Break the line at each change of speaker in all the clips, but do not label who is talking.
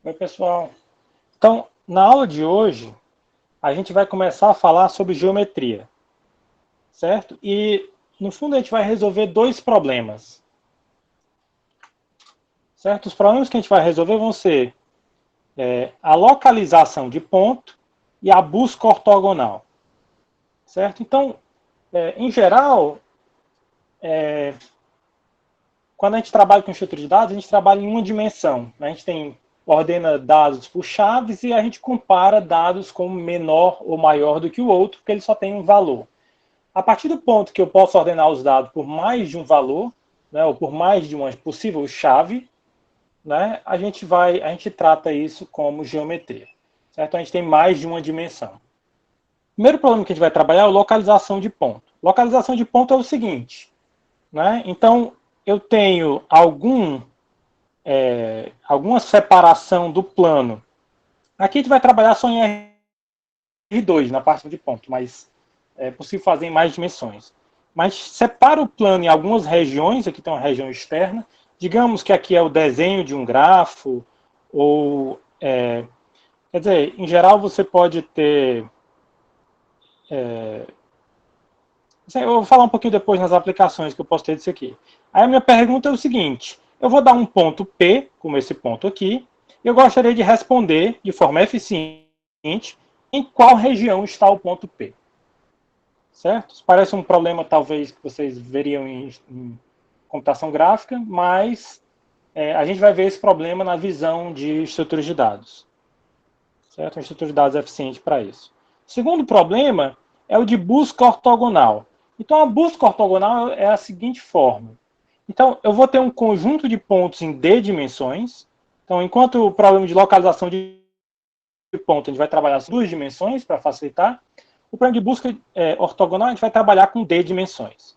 Oi, pessoal. Então, na aula de hoje, a gente vai começar a falar sobre geometria, certo? E, no fundo, a gente vai resolver dois problemas, certo? Os problemas que a gente vai resolver vão ser a localização de ponto e a busca ortogonal, certo? Então, em geral, quando a gente trabalha com estrutura de dados, a gente trabalha em uma dimensão, né? A gente ordena dados por chaves e a gente compara dados como menor ou maior do que o outro, porque ele só tem um valor. A partir do ponto que eu posso ordenar os dados por mais de um valor, né, ou por mais de uma possível chave, né, a gente trata isso como geometria, certo? A gente tem mais de uma dimensão. O primeiro problema que a gente vai trabalhar é a localização de ponto. Localização de ponto é o seguinte, né? Então eu tenho alguma separação do plano. Aqui a gente vai trabalhar só em R2 na parte de ponto, mas é possível fazer em mais dimensões. Mas separa o plano em algumas regiões, aqui tem uma região externa, digamos que aqui é o desenho de um grafo, ou, quer dizer, em geral você pode ter, eu vou falar um pouquinho depois nas aplicações que eu posso ter disso aqui. Aí a minha pergunta é o seguinte, eu vou dar um ponto P, como esse ponto aqui, e eu gostaria de responder de forma eficiente em qual região está o ponto P. Certo? Isso parece um problema, talvez, que vocês veriam em computação gráfica, mas a gente vai ver esse problema na visão de estruturas de dados. Certo? Uma estrutura de dados eficiente para isso. O segundo problema é o de busca ortogonal. Então, a busca ortogonal é a seguinte forma. Então, eu vou ter um conjunto de pontos em D dimensões. Então, enquanto o problema de localização de ponto, a gente vai trabalhar as duas dimensões para facilitar. O problema de busca ortogonal, a gente vai trabalhar com D dimensões.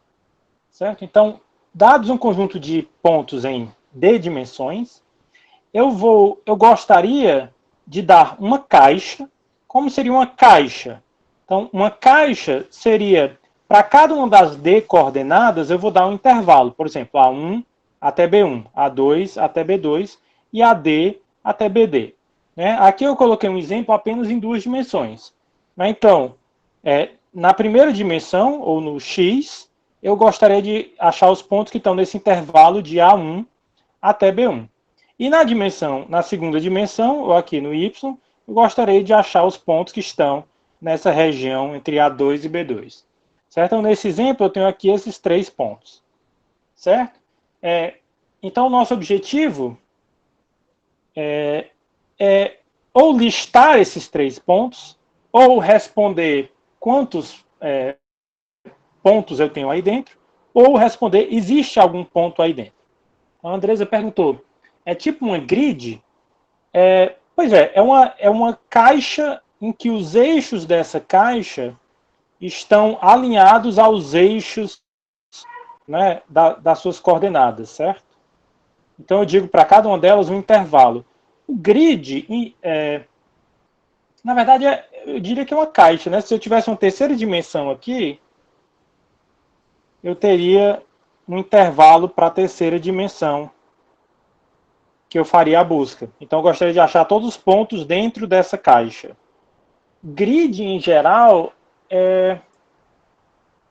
Certo? Então, dados um conjunto de pontos em D dimensões, eu gostaria de dar uma caixa. Como seria uma caixa? Então, uma caixa seria, para cada uma das D coordenadas, eu vou dar um intervalo. Por exemplo, A1 até B1, A2 até B2 e AD até BD. Né? Aqui eu coloquei um exemplo apenas em duas dimensões. Então, na primeira dimensão, ou no X, eu gostaria de achar os pontos que estão nesse intervalo de A1 até B1. E na segunda dimensão, ou aqui no Y, eu gostaria de achar os pontos que estão nessa região entre A2 e B2. Certo? Então, nesse exemplo, eu tenho aqui esses três pontos. Certo? Então, o nosso objetivo é ou listar esses três pontos, ou responder quantos pontos eu tenho aí dentro, ou responder, existe algum ponto aí dentro. A Andresa perguntou, é tipo uma grid? Pois é uma caixa em que os eixos dessa caixa estão alinhados aos eixos, né, das suas coordenadas, certo? Então eu digo para cada uma delas um intervalo. O grid, na verdade, eu diria que é uma caixa, né? Se eu tivesse uma terceira dimensão aqui, eu teria um intervalo para a terceira dimensão que eu faria a busca. Então eu gostaria de achar todos os pontos dentro dessa caixa. Grid, em geral,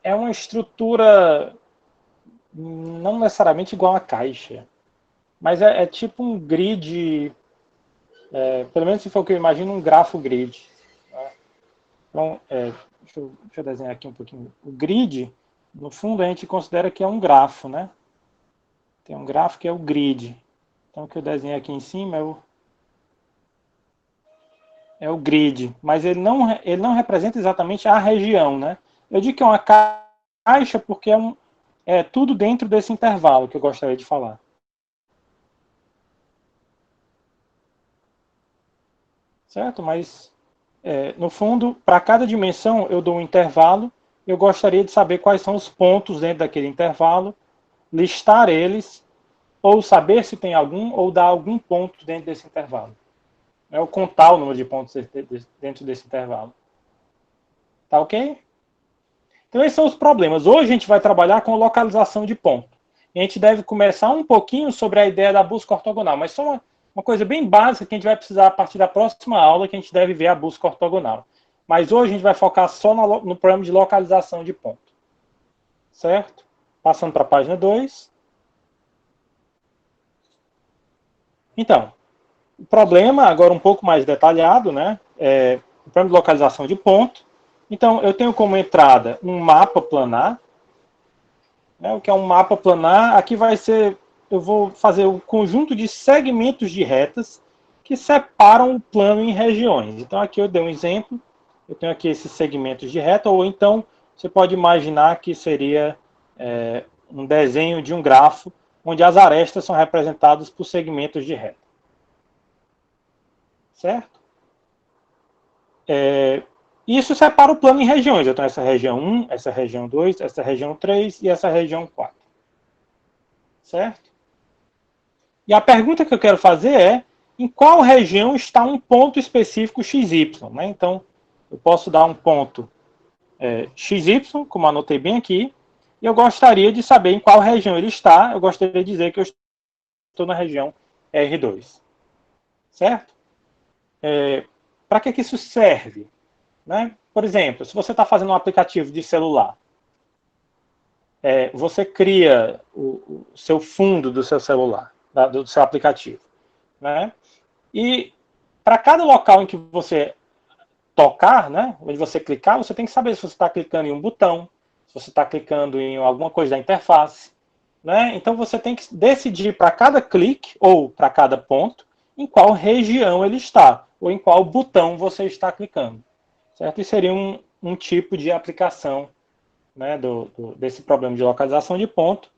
é uma estrutura não necessariamente igual a caixa, mas é tipo um grid, pelo menos se for o que eu imagino, um grafo grid. Então, deixa eu desenhar aqui um pouquinho. O grid, no fundo, a gente considera que é um grafo, né? Tem um grafo que é o grid. Então, o que eu desenhei aqui em cima é o grid, mas ele não representa exatamente a região, né? Eu digo que é uma caixa porque é tudo dentro desse intervalo que eu gostaria de falar. Certo? Mas, no fundo, para cada dimensão eu dou um intervalo, eu gostaria de saber quais são os pontos dentro daquele intervalo, listar eles, ou saber se tem algum, ou dar algum ponto dentro desse intervalo. Ou contar o número de pontos dentro desse intervalo. Tá ok? Então, esses são os problemas. Hoje a gente vai trabalhar com localização de ponto. E a gente deve começar um pouquinho sobre a ideia da busca ortogonal, mas só uma coisa bem básica que a gente vai precisar a partir da próxima aula, que a gente deve ver a busca ortogonal. Mas hoje a gente vai focar só no problema de localização de ponto. Certo? Passando para a página 2. Então, o problema, agora um pouco mais detalhado, né? O problema de localização de ponto. Então, eu tenho como entrada um mapa planar. Né? O que é um mapa planar? Aqui vai ser, eu vou fazer um conjunto de segmentos de retas que separam o plano em regiões. Então, aqui eu dei um exemplo. Eu tenho aqui esses segmentos de reta, ou então você pode imaginar que seria um desenho de um grafo, onde as arestas são representadas por segmentos de reta. Certo? Isso separa o plano em regiões. Eu tenho essa região 1, essa região 2, essa região 3 e essa região 4. Certo? E a pergunta que eu quero fazer é, em qual região está um ponto específico XY? Né? Então, eu posso dar um ponto XY, como anotei bem aqui, e eu gostaria de saber em qual região ele está. Eu gostaria de dizer que eu estou na região R2. Certo? Para que isso serve? Né? Por exemplo, se você está fazendo um aplicativo de celular, você cria o seu fundo do seu celular, do seu aplicativo. Né? E para cada local em que você tocar, né, onde você clicar, você tem que saber se você está clicando em um botão, se você está clicando em alguma coisa da interface. Né? Então você tem que decidir para cada clique ou para cada ponto em qual região ele está, ou em qual botão você está clicando. Certo? Isso seria um tipo de aplicação, né, desse problema de localização de ponto.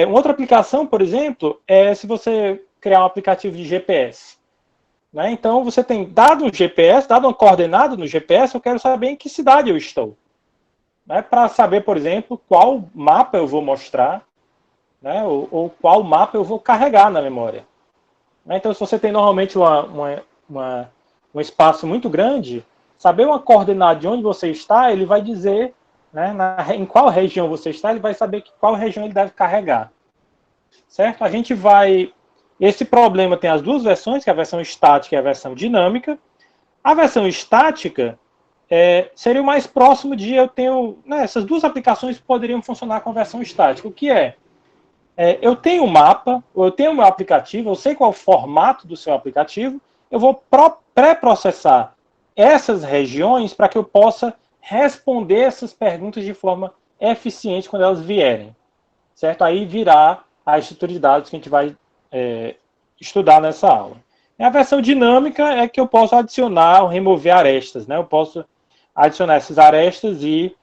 Uma outra aplicação, por exemplo, é se você criar um aplicativo de GPS. Né? Então, você tem dado um GPS, dado uma coordenada no GPS, eu quero saber em que cidade eu estou. Né? Para saber, por exemplo, qual mapa eu vou mostrar, né? ou qual mapa eu vou carregar na memória. Né? Então, se você tem normalmente um espaço muito grande, saber uma coordenada de onde você está, ele vai dizer, né, em qual região você está, ele vai saber qual região ele deve carregar. Certo? A gente vai... Esse problema tem as duas versões, que é a versão estática e a versão dinâmica. A versão estática seria o mais próximo de eu tenho... Né, essas duas aplicações poderiam funcionar com a versão estática. O que eu tenho um mapa, ou eu tenho o meu aplicativo, eu sei qual é o formato do seu aplicativo, eu vou pré-processar essas regiões para que eu possa responder essas perguntas de forma eficiente quando elas vierem. Certo? Aí virá a estrutura de dados que a gente vai estudar nessa aula. A versão dinâmica é que eu posso adicionar ou remover arestas. Né? Eu posso adicionar essas arestas e,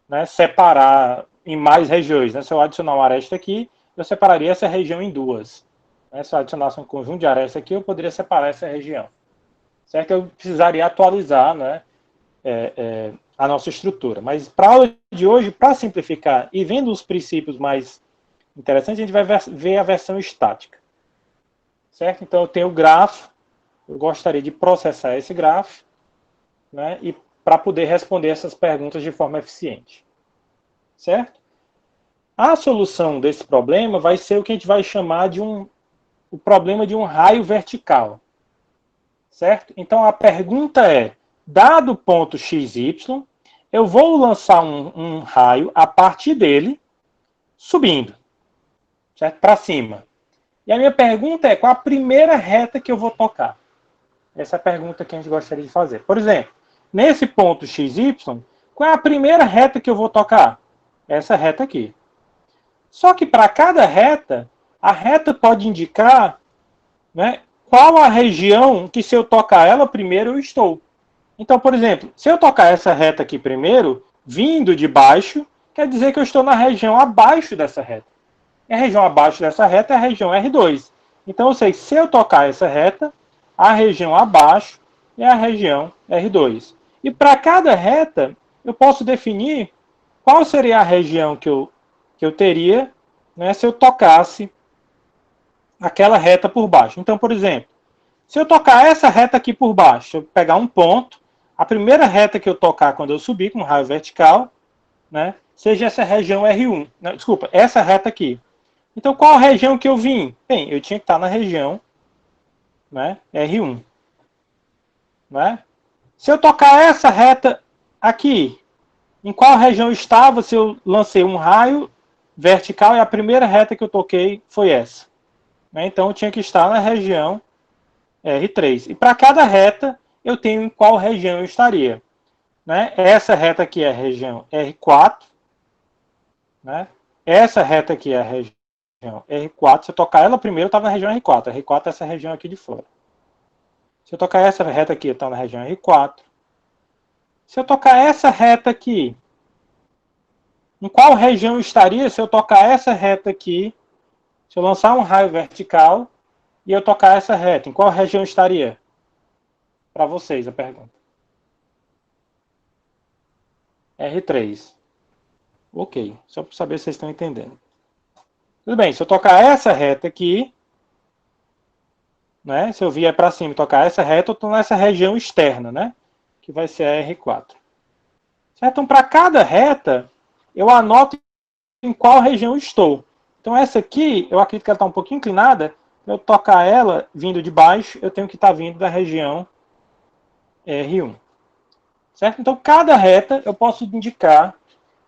né, separar em mais regiões. Né? Se eu adicionar uma aresta aqui, eu separaria essa região em duas. Né? Se eu adicionasse um conjunto de arestas aqui, eu poderia separar essa região. Certo? Eu precisaria atualizar, né, a nossa estrutura. Mas para a aula de hoje, para simplificar e vendo os princípios mais interessantes, a gente vai ver a versão estática. Certo? Então eu tenho o grafo, eu gostaria de processar esse grafo, né, e para poder responder essas perguntas de forma eficiente. Certo? A solução desse problema vai ser o que a gente vai chamar de o problema de um raio vertical. Certo? Então a pergunta é, dado o ponto XY, eu vou lançar um raio a partir dele, subindo, certo? Para cima. E a minha pergunta é, qual a primeira reta que eu vou tocar? Essa é a pergunta que a gente gostaria de fazer. Por exemplo, nesse ponto XY, qual é a primeira reta que eu vou tocar? Essa reta aqui. Só que para cada reta, a reta pode indicar, né, qual a região que, se eu tocar ela primeiro, eu estou. Então, por exemplo, se eu tocar essa reta aqui primeiro, vindo de baixo, quer dizer que eu estou na região abaixo dessa reta. E a região abaixo dessa reta é a região R2. Então, eu sei que se eu tocar essa reta, a região abaixo é a região R2. E para cada reta, eu posso definir qual seria a região que eu teria, né, se eu tocasse aquela reta por baixo. Então, por exemplo, se eu tocar essa reta aqui por baixo, eu pegar um ponto, a primeira reta que eu tocar quando eu subir com um raio vertical, né, seja essa região R1. Não, desculpa, essa reta aqui. Então, qual a região que eu vim? Bem, eu tinha que estar na região né? R1. Né? Se eu tocar essa reta aqui, em qual região estava se eu lancei um raio vertical e a primeira reta que eu toquei foi essa? Né? Então eu tinha que estar na região R3. E para cada reta eu tenho em qual região eu estaria. Né? Essa reta aqui é a região R4. Né? Essa reta aqui é a região R4. Se eu tocar ela primeiro, eu estava na região R4. R4 é essa região aqui de fora. Se eu tocar essa reta aqui, eu estou na região R4. Se eu tocar essa reta aqui, em qual região eu estaria se eu tocar essa reta aqui? Se eu lançar um raio vertical e eu tocar essa reta, em qual região eu estaria? Para vocês a pergunta. R3. Ok, só para saber se vocês estão entendendo. Tudo bem, se eu tocar essa reta aqui, né, se eu vier para cima e tocar essa reta, eu estou nessa região externa, né, que vai ser a R4. Certo? Então, para cada reta, eu anoto em qual região eu estou. Então, essa aqui, eu acredito que ela está um pouquinho inclinada. Eu tocar ela vindo de baixo, eu tenho que estar vindo da região R1. Certo? Então, cada reta eu posso indicar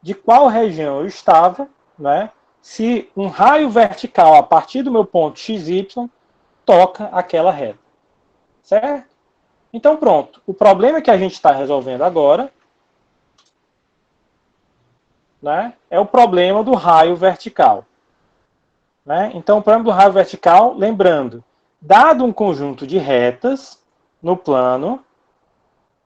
de qual região eu estava, né? Se um raio vertical a partir do meu ponto XY toca aquela reta. Certo? Então, pronto. O problema que a gente está resolvendo agora, né, é o problema do raio vertical. Né? Então, o problema do raio vertical, lembrando, dado um conjunto de retas no plano,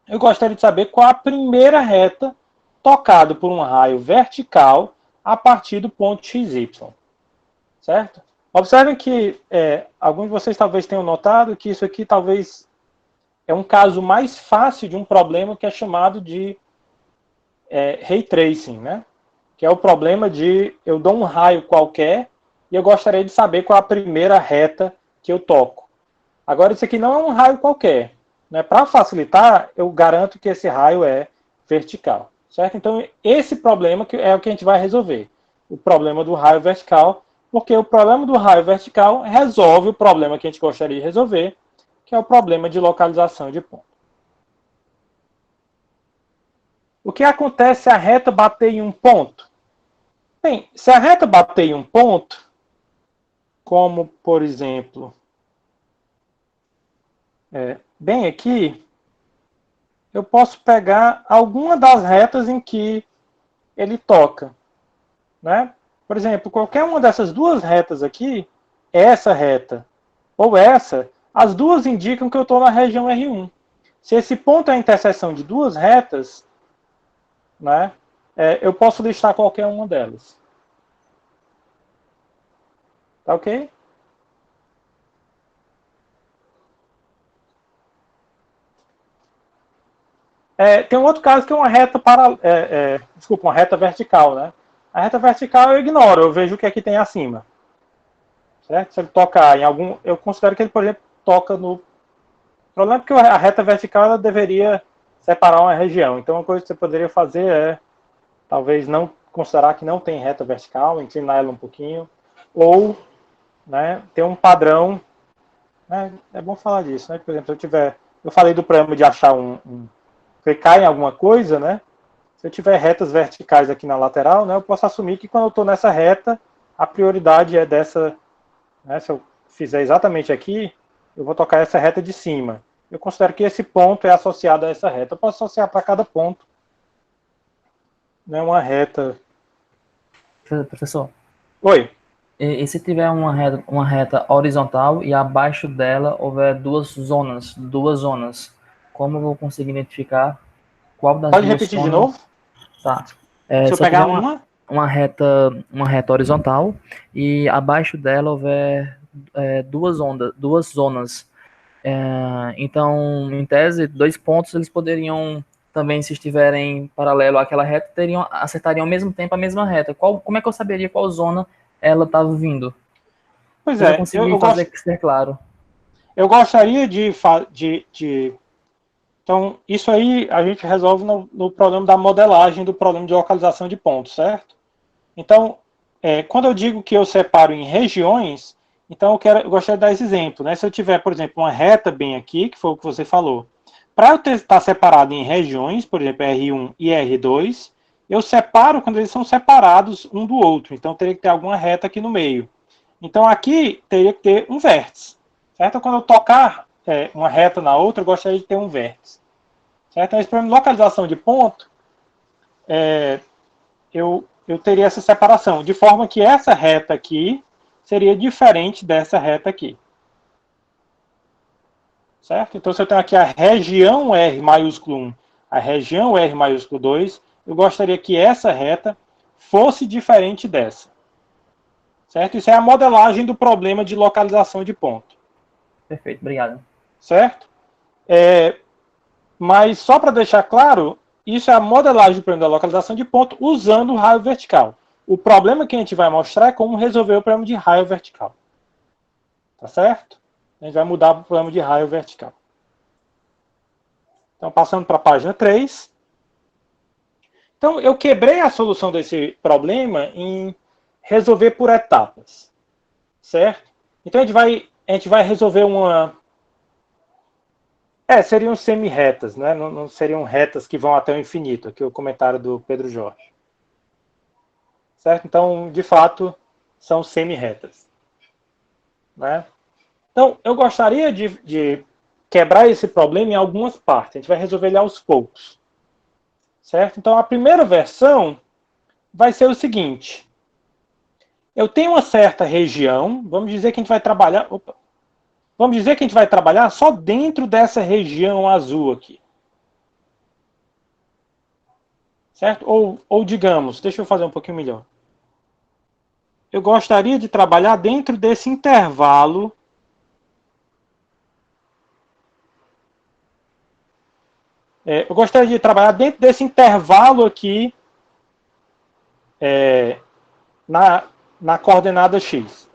eu gostaria de saber qual a primeira reta tocada por um raio vertical a partir do ponto XY. Certo? Observem que alguns de vocês talvez tenham notado que isso aqui talvez é um caso mais fácil de um problema que é chamado de Ray Tracing, né? Que é o problema de eu dou um raio qualquer e eu gostaria de saber qual a primeira reta que eu toco. Agora, isso aqui não é um raio qualquer. Né? Para facilitar, eu garanto que esse raio é vertical. Certo? Então, esse problema é o que a gente vai resolver. O problema do raio vertical, porque o problema do raio vertical resolve o problema que a gente gostaria de resolver, que é o problema de localização de ponto. O que acontece se a reta bater em um ponto? Bem, se a reta bater em um ponto, como, por exemplo, bem aqui, eu posso pegar alguma das retas em que ele toca. Né? Por exemplo, qualquer uma dessas duas retas aqui, essa reta ou essa, as duas indicam que eu estou na região R1. Se esse ponto é a interseção de duas retas, né, eu posso listar qualquer uma delas. Tá ok? Tem um outro caso que é uma reta desculpa, uma reta vertical, né? A reta vertical eu ignoro, eu vejo o que aqui tem acima. Certo? Se ele tocar em algum, eu considero que ele, por exemplo, toca no. O problema é que a reta vertical ela deveria separar uma região. Então, uma coisa que você poderia fazer é talvez não considerar que não tem reta vertical, inclinar ela um pouquinho, ou, né, ter um padrão. Né? É bom falar disso, né? Por exemplo, eu falei do problema de achar clicar em alguma coisa, né? Se eu tiver retas verticais aqui na lateral, né, eu posso assumir que quando eu estou nessa reta, a prioridade é dessa, né, se eu fizer exatamente aqui, eu vou tocar essa reta de cima. Eu considero que esse ponto é associado a essa reta. Eu posso associar para cada ponto, né, uma reta.
Professor?
Oi.
E se tiver uma reta horizontal e abaixo dela houver duas zonas, como eu vou conseguir identificar qual das
Pode
duas
repetir
zonas?
de novo?
Tá.
Se eu pegar
uma reta horizontal e abaixo dela houver duas zonas. Então, em tese, dois pontos eles poderiam também, se estiverem paralelo àquela reta, acertariam ao mesmo tempo a mesma reta. Como é que eu saberia qual zona ela estava vindo?
Pois
Eu já consegui fazer ser claro.
Eu gostaria de Então, isso aí a gente resolve no problema da modelagem do problema de localização de pontos, certo? Então, quando eu digo que eu separo em regiões, Então, eu gostaria de dar esse exemplo, né? Se eu tiver, por exemplo, uma reta bem aqui, que foi o que você falou, para eu estar separado em regiões, por exemplo, R1 e R2, eu separo quando eles são separados um do outro. Então, teria que ter alguma reta aqui no meio. Então, aqui teria que ter um vértice. Certo? Então, quando eu tocar uma reta na outra, eu gostaria de ter um vértice. Certo? Então, esse problema de localização de ponto, eu teria essa separação, de forma que essa reta aqui seria diferente dessa reta aqui. Certo? Então, se eu tenho aqui a região R maiúsculo 1, a região R maiúsculo 2, eu gostaria que essa reta fosse diferente dessa. Certo? Isso é a modelagem do problema de localização de ponto.
Perfeito, obrigado.
Certo? Mas só para deixar claro, isso é a modelagem do problema da localização de ponto usando o raio vertical. O problema que a gente vai mostrar é como resolver o problema de raio vertical. Tá certo? A gente vai mudar para o problema de raio vertical. Então, passando para a página 3. Então, eu quebrei a solução desse problema em resolver por etapas. Certo? Então, a gente vai resolver uma... seriam semi-retas, né? Não seriam retas que vão até o infinito. Aqui é o comentário do Pedro Jorge. Certo? Então, de fato, são semi-retas. Né? Então, eu gostaria de quebrar esse problema em algumas partes. A gente vai resolver ele aos poucos. Certo? Então, a primeira versão vai ser o seguinte. Eu tenho uma certa região, vamos dizer que a gente vai trabalhar... Vamos dizer que a gente vai trabalhar só dentro dessa região azul aqui. Certo? Ou digamos, deixa eu fazer um pouquinho melhor. Eu gostaria de trabalhar dentro desse intervalo. Eu gostaria de trabalhar dentro desse intervalo aqui na coordenada x.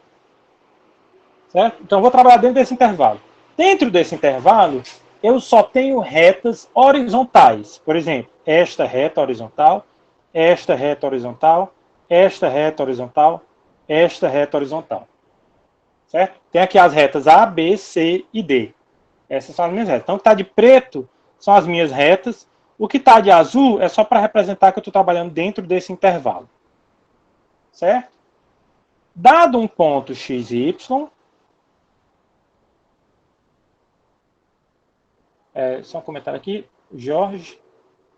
Certo? Então, eu vou trabalhar dentro desse intervalo. Dentro desse intervalo, eu só tenho retas horizontais. Por exemplo, esta reta horizontal, esta reta horizontal, esta reta horizontal, esta reta horizontal. Certo? Tem aqui as retas A, B, C e D. Essas são as minhas retas. Então, o que está de preto são as minhas retas. O que está de azul é só para representar que eu estou trabalhando dentro desse intervalo. Certo? Dado um ponto x e y, só um comentário aqui, Jorge,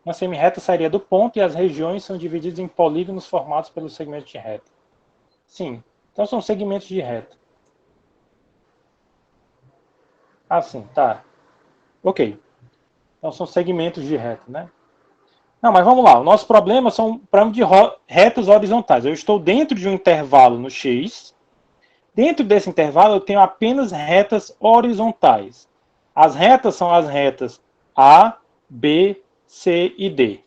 uma semi-reta sairia do ponto e as regiões são divididas em polígonos formados pelos segmentos de reta. Sim, então são segmentos de reta. Ah, sim, tá. Ok. Então são segmentos de reta, né? Não, mas vamos lá. O nosso problema são problemas de retas horizontais. Eu estou dentro de um intervalo no X. Dentro desse intervalo eu tenho apenas retas horizontais. As retas são as retas A, B, C e D.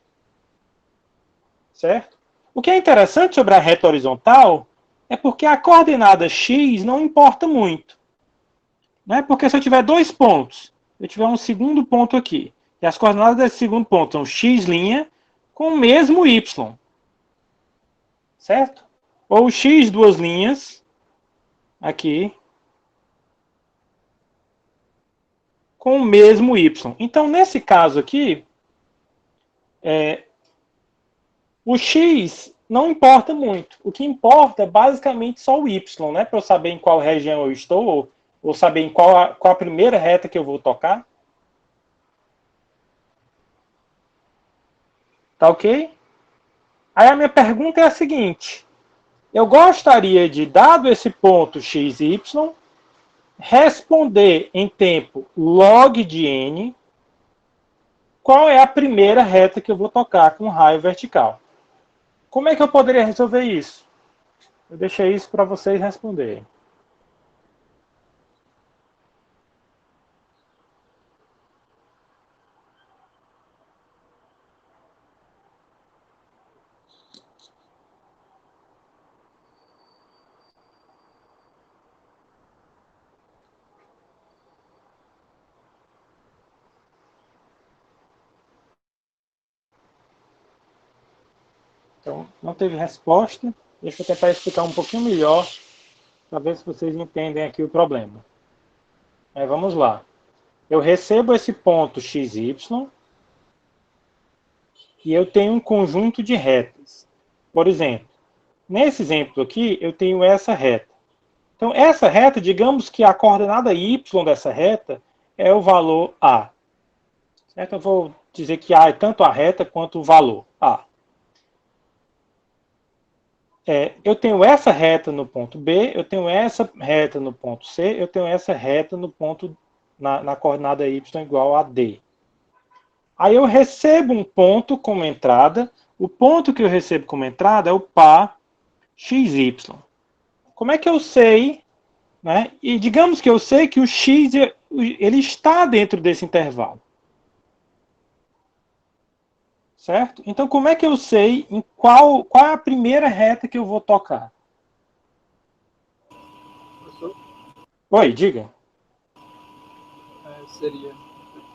Certo? O que é interessante sobre a reta horizontal é porque a coordenada x não importa muito. Né? Porque se eu tiver dois pontos, eu tiver um segundo ponto aqui, e as coordenadas desse segundo ponto são x' com o mesmo y. Certo? Ou x duas linhas, aqui, com o mesmo y. Então, nesse caso aqui, o x não importa muito. O que importa é basicamente só o y, né? Para eu saber em qual região eu estou, ou saber em qual a primeira reta que eu vou tocar. Tá ok? Aí a minha pergunta é a seguinte. Eu gostaria de, dado esse ponto x e y, responder em tempo log de n qual é a primeira reta que eu vou tocar com raio vertical. Como é que eu poderia resolver isso? Eu deixei isso para vocês responderem. Então, não teve resposta. Deixa eu tentar explicar um pouquinho melhor para ver se vocês entendem aqui o problema. Vamos lá. Eu recebo esse ponto xy e eu tenho um conjunto de retas. Por exemplo, nesse exemplo aqui, eu tenho essa reta. Então, essa reta, digamos que a coordenada y dessa reta é o valor A. Certo? Eu vou dizer que A é tanto a reta quanto o valor A. Eu tenho essa reta no ponto B, eu tenho essa reta no ponto C, eu tenho essa reta no ponto na coordenada y igual a D. Aí eu recebo um ponto como entrada. O ponto que eu recebo como entrada é o par xy. Como é que eu sei, né? E digamos que eu sei que o x ele está dentro desse intervalo. Certo? Então, como é que eu sei em qual é a primeira reta que eu vou tocar?
Professor,
Oi, diga.
seria,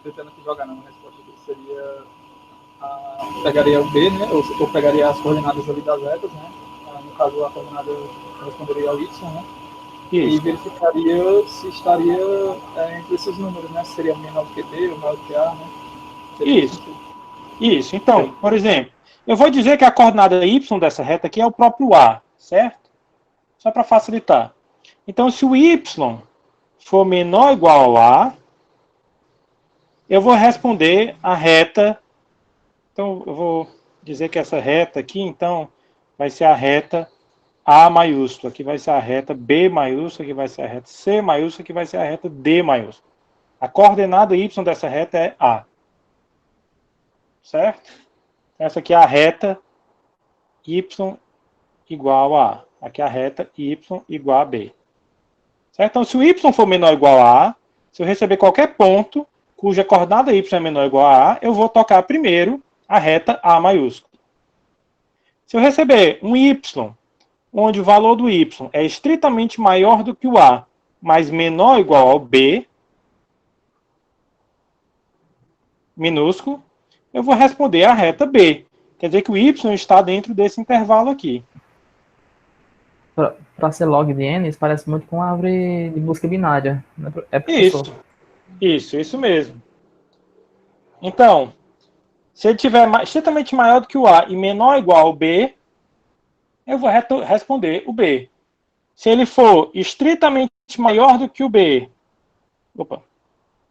tentando aqui jogar na resposta aqui, seria, pegaria o B, né, ou pegaria as coordenadas ali das retas, né, no caso a coordenada corresponderia ao Y, né,
Isso.
e verificaria se estaria entre esses números, né, se seria menor do que D ou maior do que A, né.
Isso. Isso. Então, por exemplo, eu vou dizer que a coordenada y dessa reta aqui é o próprio A, certo? Só para facilitar. Então, se o y for menor ou igual ao A, eu vou responder a reta. Então, eu vou dizer que essa reta aqui, então, vai ser a reta A maiúscula, aqui vai ser a reta B maiúscula, aqui vai ser a reta C maiúscula, aqui vai ser a reta D maiúscula. A coordenada y dessa reta é A. Certo? Essa aqui é a reta y igual a A. Aqui é a reta y igual a B. Certo? Então, se o y for menor ou igual a A, se eu receber qualquer ponto cuja coordenada y é menor ou igual a A, eu vou tocar primeiro a reta A maiúscula. Se eu receber um y, onde o valor do y é estritamente maior do que o A, mas menor ou igual ao B, minúsculo, eu vou responder a reta B. Quer dizer que o y está dentro desse intervalo aqui.
Para ser log de n, isso parece muito com a árvore de busca binária. É, professor?
Isso mesmo. Então, se ele tiver estritamente maior do que o A e menor ou igual ao B, eu vou responder o B. Se ele for estritamente maior do que o B,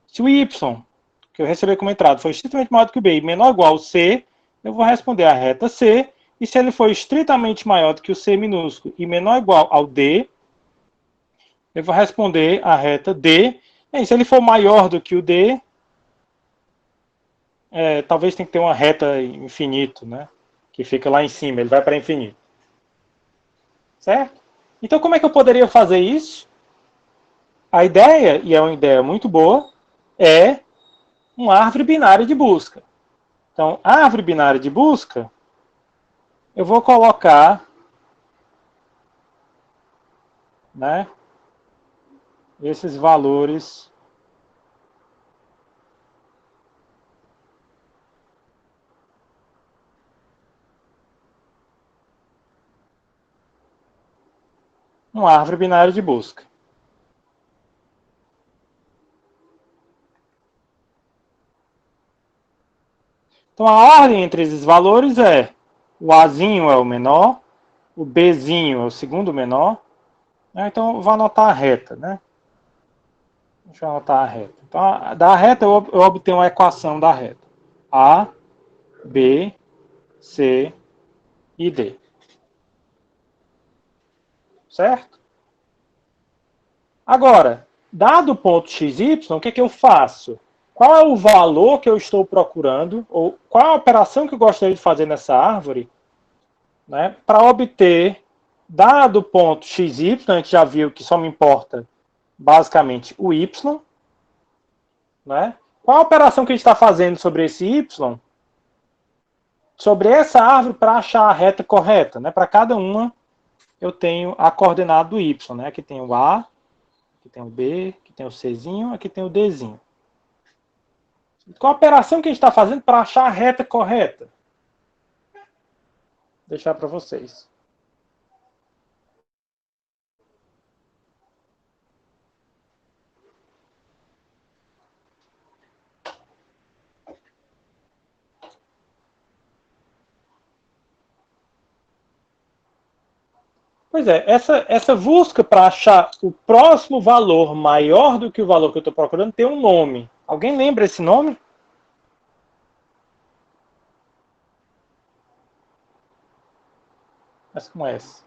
se o Y, que eu recebi como entrada, for estritamente maior do que o B e menor ou igual ao C, eu vou responder a reta C. E se ele for estritamente maior do que o C minúsculo e menor ou igual ao D, eu vou responder a reta D. E se ele for maior do que o D, talvez tenha que ter uma reta infinito, né? Que fica lá em cima, ele vai para infinito. Certo? Então, como é que eu poderia fazer isso? A ideia, e é uma ideia muito boa, é uma árvore binária de busca. Então, a árvore binária de busca, eu vou colocar, né, esses valores uma árvore binária de busca. Então, a ordem entre esses valores é o Azinho é o menor, o Bzinho é o segundo menor. Então, eu vou anotar a reta, né? Deixa eu anotar a reta. Então, da reta, eu obtenho a equação da reta. A, B, C e D. Certo? Agora, dado o ponto XY, o que eu faço? Qual é o valor que eu estou procurando, ou qual é a operação que eu gostaria de fazer nessa árvore, né, para obter, dado o ponto XY, a gente já viu que só me importa basicamente o Y, né? Qual a operação que a gente está fazendo sobre esse Y, sobre essa árvore para achar a reta correta, né? Para cada uma eu tenho a coordenada do Y, né? Aqui tem o A, aqui tem o B, aqui tem o Czinho, aqui tem o Dzinho. Qual a operação que a gente está fazendo para achar a reta correta? Vou deixar para vocês. Pois é, essa busca para achar o próximo valor maior do que o valor que eu estou procurando tem um nome. Alguém lembra esse nome? Mas como é esse?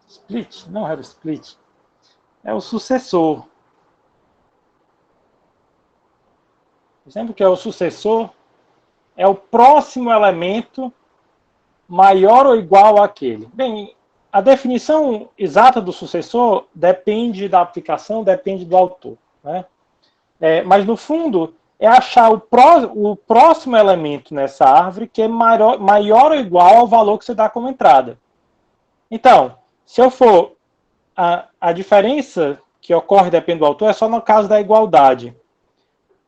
Split? Não era split. É o sucessor. Sempre que é o sucessor, é o próximo elemento maior ou igual àquele. Bem, a definição exata do sucessor depende da aplicação, depende do autor. Né? Mas, no fundo, é achar o próximo elemento nessa árvore que é maior ou igual ao valor que você dá como entrada. Então, se eu for... A diferença que ocorre, depende do autor, é só no caso da igualdade.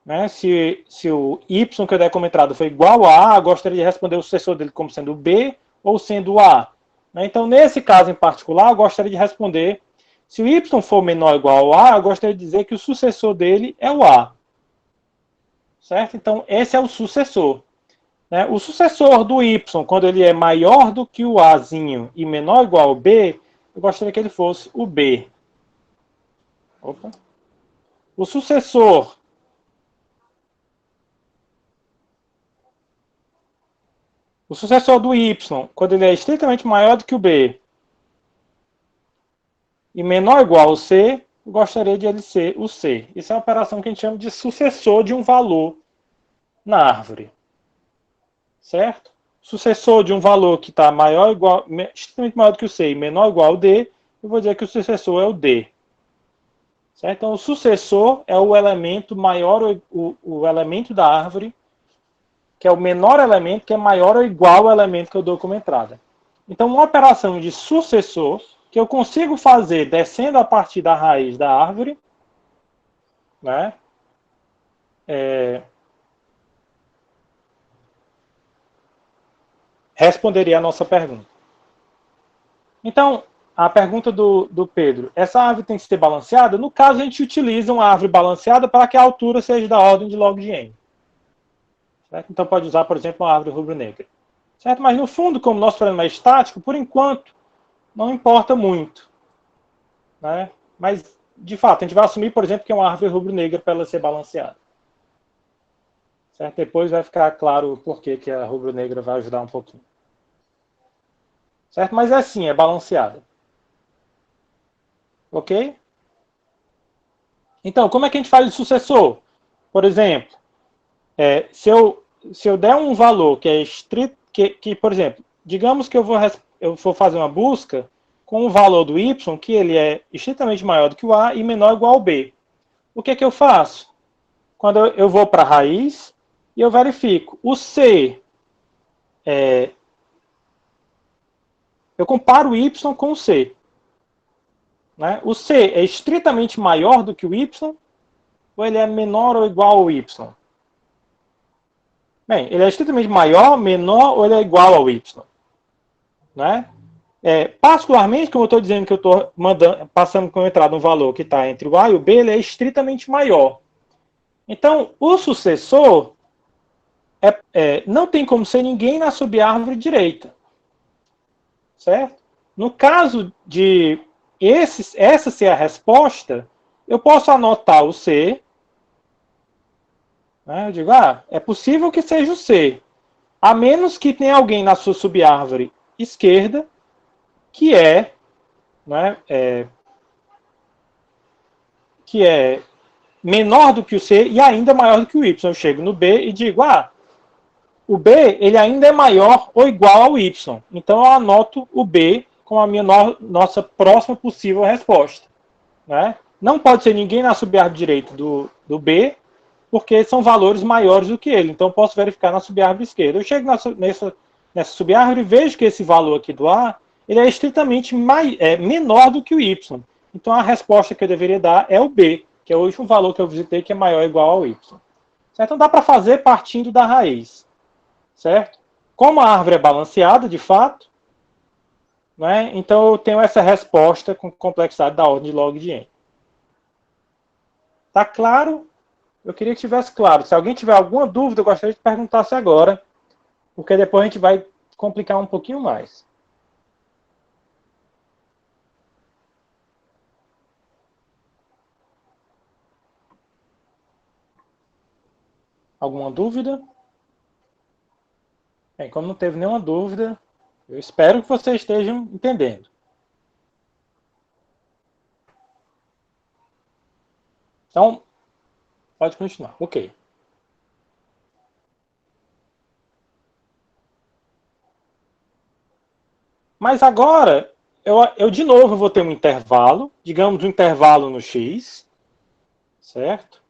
Né? Se o y que eu der como entrada for igual a A, eu gostaria de responder o sucessor dele como sendo B ou sendo A. Né? Então, nesse caso em particular, eu gostaria de responder, se o y for menor ou igual a A, eu gostaria de dizer que o sucessor dele é o A. Certo? Então, esse é o sucessor. Né? O sucessor do y, quando ele é maior do que o Azinho e menor ou igual ao B, eu gostaria que ele fosse o B. Opa. O sucessor do y, quando ele é estritamente maior do que o b e menor ou igual ao c, eu gostaria de ele ser o c. Isso é uma operação que a gente chama de sucessor de um valor na árvore. Certo? Sucessor de um valor que está maior ou igual, estritamente maior do que o c e menor ou igual ao d, eu vou dizer que o sucessor é o d. Certo? Então, o sucessor é o elemento maior, o elemento da árvore, que é o menor elemento, que é maior ou igual ao elemento que eu dou como entrada. Então, uma operação de sucessor, que eu consigo fazer descendo a partir da raiz da árvore, né? Responderia a nossa pergunta. Então, a pergunta do Pedro, essa árvore tem que ser balanceada? No caso, a gente utiliza uma árvore balanceada para que a altura seja da ordem de log de n. Certo? Então, pode usar, por exemplo, uma árvore rubro-negra. Certo? Mas, no fundo, como nosso problema é estático, por enquanto, não importa muito. Né? Mas, de fato, a gente vai assumir, por exemplo, que é uma árvore rubro-negra para ela ser balanceada. Certo? Depois vai ficar claro por que a rubro-negra vai ajudar um pouquinho. Certo? Mas é assim, é balanceada. Ok? Então, como é que a gente faz o sucessor? Por exemplo, se eu der um valor que é estrito, por exemplo, digamos que eu vou fazer uma busca com o valor do y, que ele é estritamente maior do que o a e menor ou igual ao b. O que é que eu faço? Quando eu vou para a raiz e eu verifico o c, eu comparo o y com o c. Né? O c é estritamente maior do que o y ou ele é menor ou igual ao y? Bem, ele é estritamente maior, menor ou ele é igual ao y? Né? Particularmente, como eu estou dizendo que eu estou passando como entrada um valor que está entre o a e o b, ele é estritamente maior. Então, o sucessor não tem como ser ninguém na subárvore direita. Certo? No caso de essa ser a resposta, eu posso anotar o C. Né? Eu digo, é possível que seja o C. A menos que tenha alguém na sua subárvore esquerda que é menor do que o C e ainda maior do que o Y. Eu chego no B e digo, o B ele ainda é maior ou igual ao Y. Então eu anoto o B como a nossa próxima possível resposta. Né? Não pode ser ninguém na subárvore direita do B, porque são valores maiores do que ele. Então eu posso verificar na subárvore esquerda. Eu chego nessa subárvore e vejo que esse valor aqui do A ele é estritamente menor do que o Y. Então a resposta que eu deveria dar é o B, que é o último valor que eu visitei, que é maior ou igual ao Y. Certo? Então dá para fazer partindo da raiz. Certo? Como a árvore é balanceada, de fato, Não é? Então eu tenho essa resposta com complexidade da ordem de log de n. Tá claro? Eu queria que tivesse claro. Se alguém tiver alguma dúvida, eu gostaria de perguntar-se agora, porque depois a gente vai complicar um pouquinho mais. Alguma dúvida? Bem, como não teve nenhuma dúvida, eu espero que vocês estejam entendendo. Então, pode continuar. Ok. Mas agora, eu de novo vou ter um intervalo, digamos um intervalo no x, certo?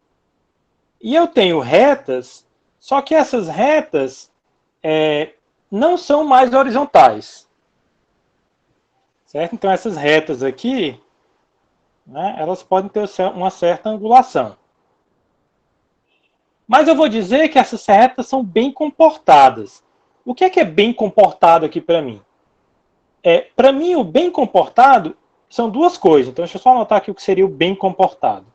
E eu tenho retas, só que essas retas não são mais horizontais. Certo? Então essas retas aqui, né, elas podem ter uma certa angulação. Mas eu vou dizer que essas retas são bem comportadas. O que é bem comportado aqui para mim? Para mim, o bem comportado são duas coisas. Então, deixa eu só anotar aqui o que seria o bem comportado.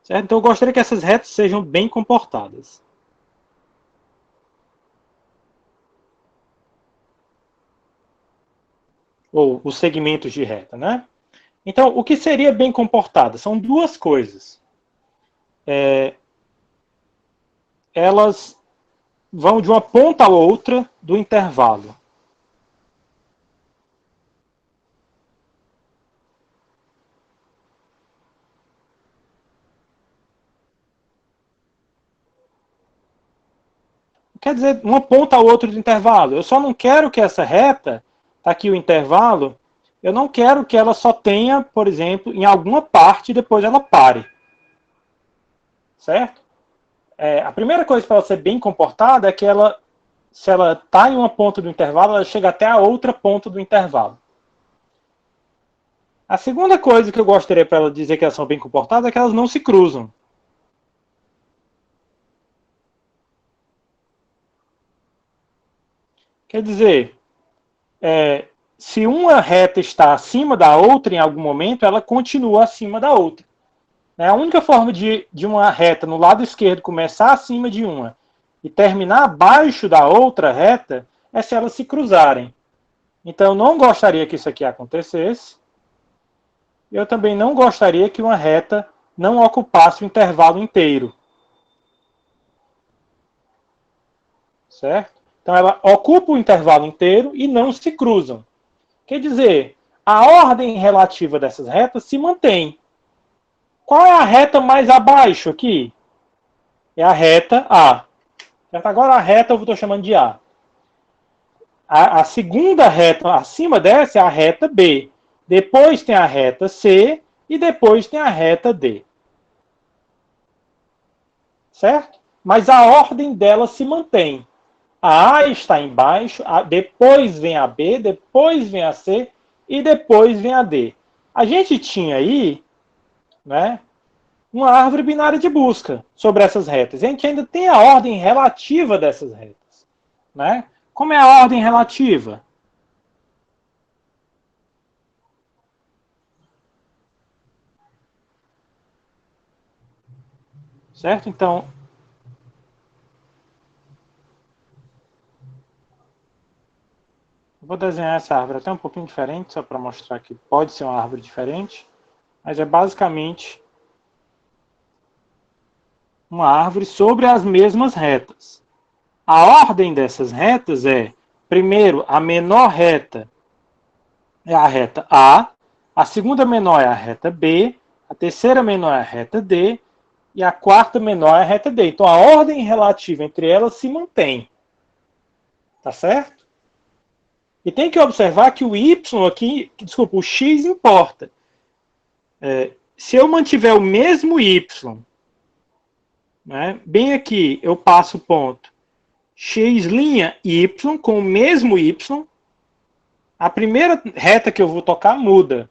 Certo? Então, eu gostaria que essas retas sejam bem comportadas. Ou os segmentos de reta, né? Então, o que seria bem comportada? São duas coisas. Elas vão de uma ponta a outra do intervalo. Quer dizer, uma ponta a outra do intervalo. Eu só não quero que essa reta, está aqui o intervalo, eu não quero que ela só tenha, por exemplo, em alguma parte e depois ela pare. Certo? A primeira coisa para ela ser bem comportada é que ela, se ela está em uma ponta do intervalo, ela chega até a outra ponta do intervalo. A segunda coisa que eu gostaria para ela dizer que elas são bem comportadas é que elas não se cruzam. Quer dizer, se uma reta está acima da outra em algum momento, ela continua acima da outra. A única forma de uma reta no lado esquerdo começar acima de uma e terminar abaixo da outra reta é se elas se cruzarem. Então, eu não gostaria que isso aqui acontecesse. Eu também não gostaria que uma reta não ocupasse o intervalo inteiro. Certo? Então, ela ocupa o intervalo inteiro e não se cruzam. Quer dizer, a ordem relativa dessas retas se mantém. Qual é a reta mais abaixo aqui? É a reta A. Agora a reta eu estou chamando de A. A segunda reta acima dessa é a reta B. Depois tem a reta C e depois tem a reta D. Certo? Mas a ordem dela se mantém. A A está embaixo, depois vem a B, depois vem a C e depois vem a D. A gente tinha aí, né, uma árvore binária de busca sobre essas retas. A gente ainda tem a ordem relativa dessas retas. Né? Como é a ordem relativa? Certo? Então, eu vou desenhar essa árvore até um pouquinho diferente, só para mostrar que pode ser uma árvore diferente, mas é basicamente uma árvore sobre as mesmas retas. A ordem dessas retas é, primeiro, a menor reta é a reta A segunda menor é a reta B, a terceira menor é a reta D, e a quarta menor é a reta D. Então, a ordem relativa entre elas se mantém. Tá certo? E tem que observar que o Y aqui, desculpa, o X importa. Se eu mantiver o mesmo Y, né, bem aqui eu passo o ponto X' Y com o mesmo Y, a primeira reta que eu vou tocar muda.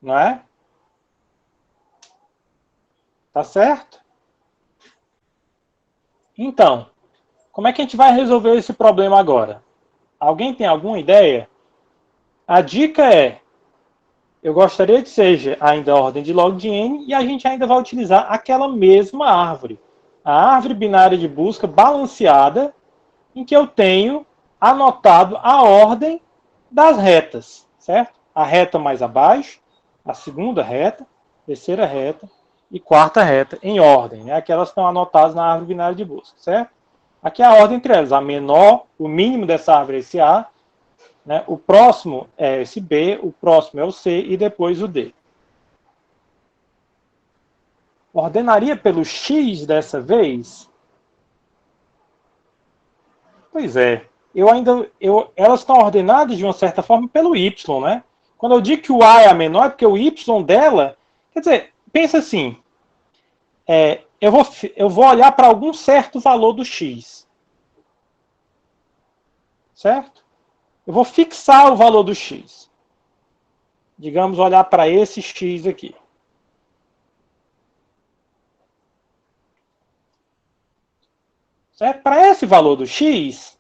Não é? Tá certo? Então, Como é que a gente vai resolver esse problema agora? Alguém tem alguma ideia? A dica é, eu gostaria que seja ainda a ordem de log de n e a gente ainda vai utilizar aquela mesma árvore. A árvore binária de busca balanceada, em que eu tenho anotado a ordem das retas, certo? A reta mais abaixo, a segunda reta, terceira reta e quarta reta, em ordem, né? Aquelas estão anotadas na árvore binária de busca, certo? Aqui é a ordem entre elas, a menor, o mínimo dessa árvore é esse A, né? O próximo é esse B, o próximo é o C e depois o D. Ordenaria pelo X dessa vez? Pois é. Elas estão ordenadas de uma certa forma pelo Y, né? Quando eu digo que o A é a menor, é porque o Y dela... Quer dizer, pensa assim. Eu vou olhar para algum certo valor do X. Certo? Eu vou fixar o valor do X. Digamos, olhar para esse X aqui. Certo? Para esse valor do X,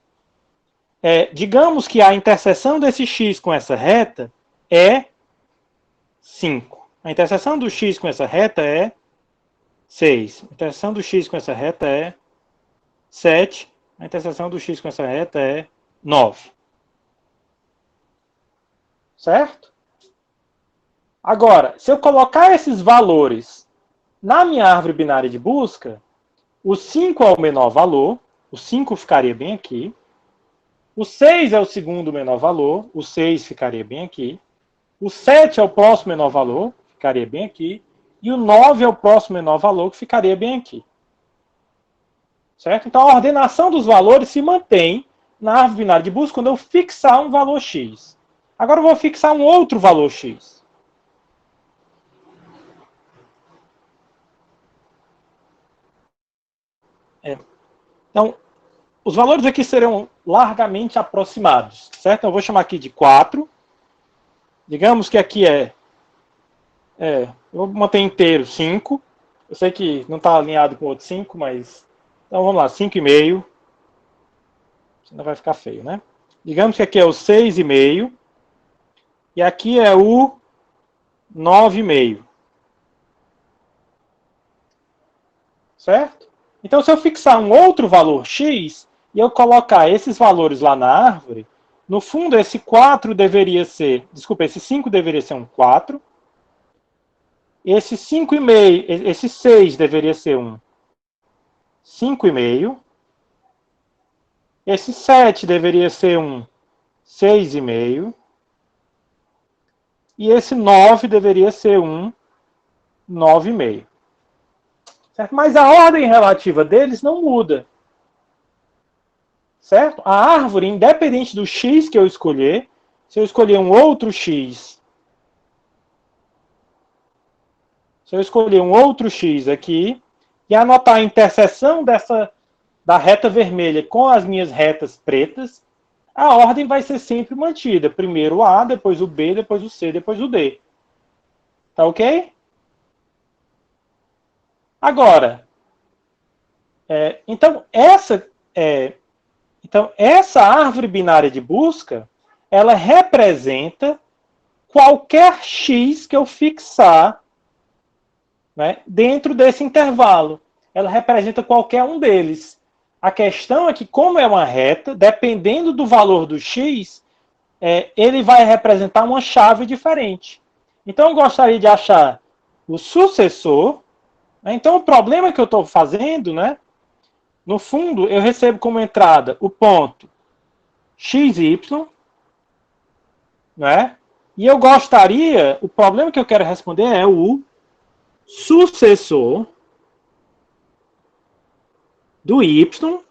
digamos que a interseção desse X com essa reta é 5. A interseção do X com essa reta é 6. A interseção do X com essa reta é 7. A interseção do X com essa reta é 9. Certo? Agora, se eu colocar esses valores na minha árvore binária de busca, o 5 é o menor valor, o 5 ficaria bem aqui. O 6 é o segundo menor valor, o 6 ficaria bem aqui. O 7 é o próximo menor valor, ficaria bem aqui. E o 9 é o próximo menor valor, que ficaria bem aqui. Certo? Então a ordenação dos valores se mantém na árvore binária de busca quando eu fixar um valor X. Agora eu vou fixar um outro valor X. Então, os valores aqui serão largamente aproximados, certo? Eu vou chamar aqui de 4. Digamos que aqui eu vou manter inteiro 5. Eu sei que não está alinhado com o outro 5, mas... Então vamos lá, 5,5. Senão vai ficar feio, né? Digamos que aqui é o 6,5. E aqui é o 9,5. Certo? Então, se eu fixar um outro valor X, e eu colocar esses valores lá na árvore, no fundo, esse 4 deveria ser... Desculpa, esse 5 deveria ser um 4. Esse 5,5, esse 6 deveria ser um 5,5. Esse 7 deveria ser um 6,5. E esse 9 deveria ser um 9,5. Certo? Mas a ordem relativa deles não muda. Certo? A árvore, independente do X que eu escolher, se eu escolher um outro X, aqui, e anotar a interseção da reta vermelha com as minhas retas pretas, a ordem vai ser sempre mantida. Primeiro o A, depois o B, depois o C, depois o D. Tá ok? Agora, então essa árvore binária de busca, ela representa qualquer X que eu fixar, né, dentro desse intervalo. Ela representa qualquer um deles. A questão é que, como é uma reta, dependendo do valor do X, ele vai representar uma chave diferente. Então, eu gostaria de achar o sucessor. Então, o problema que eu estou fazendo, né, no fundo, eu recebo como entrada o ponto XY, né, e eu gostaria, o problema que eu quero responder é o sucessor do Y,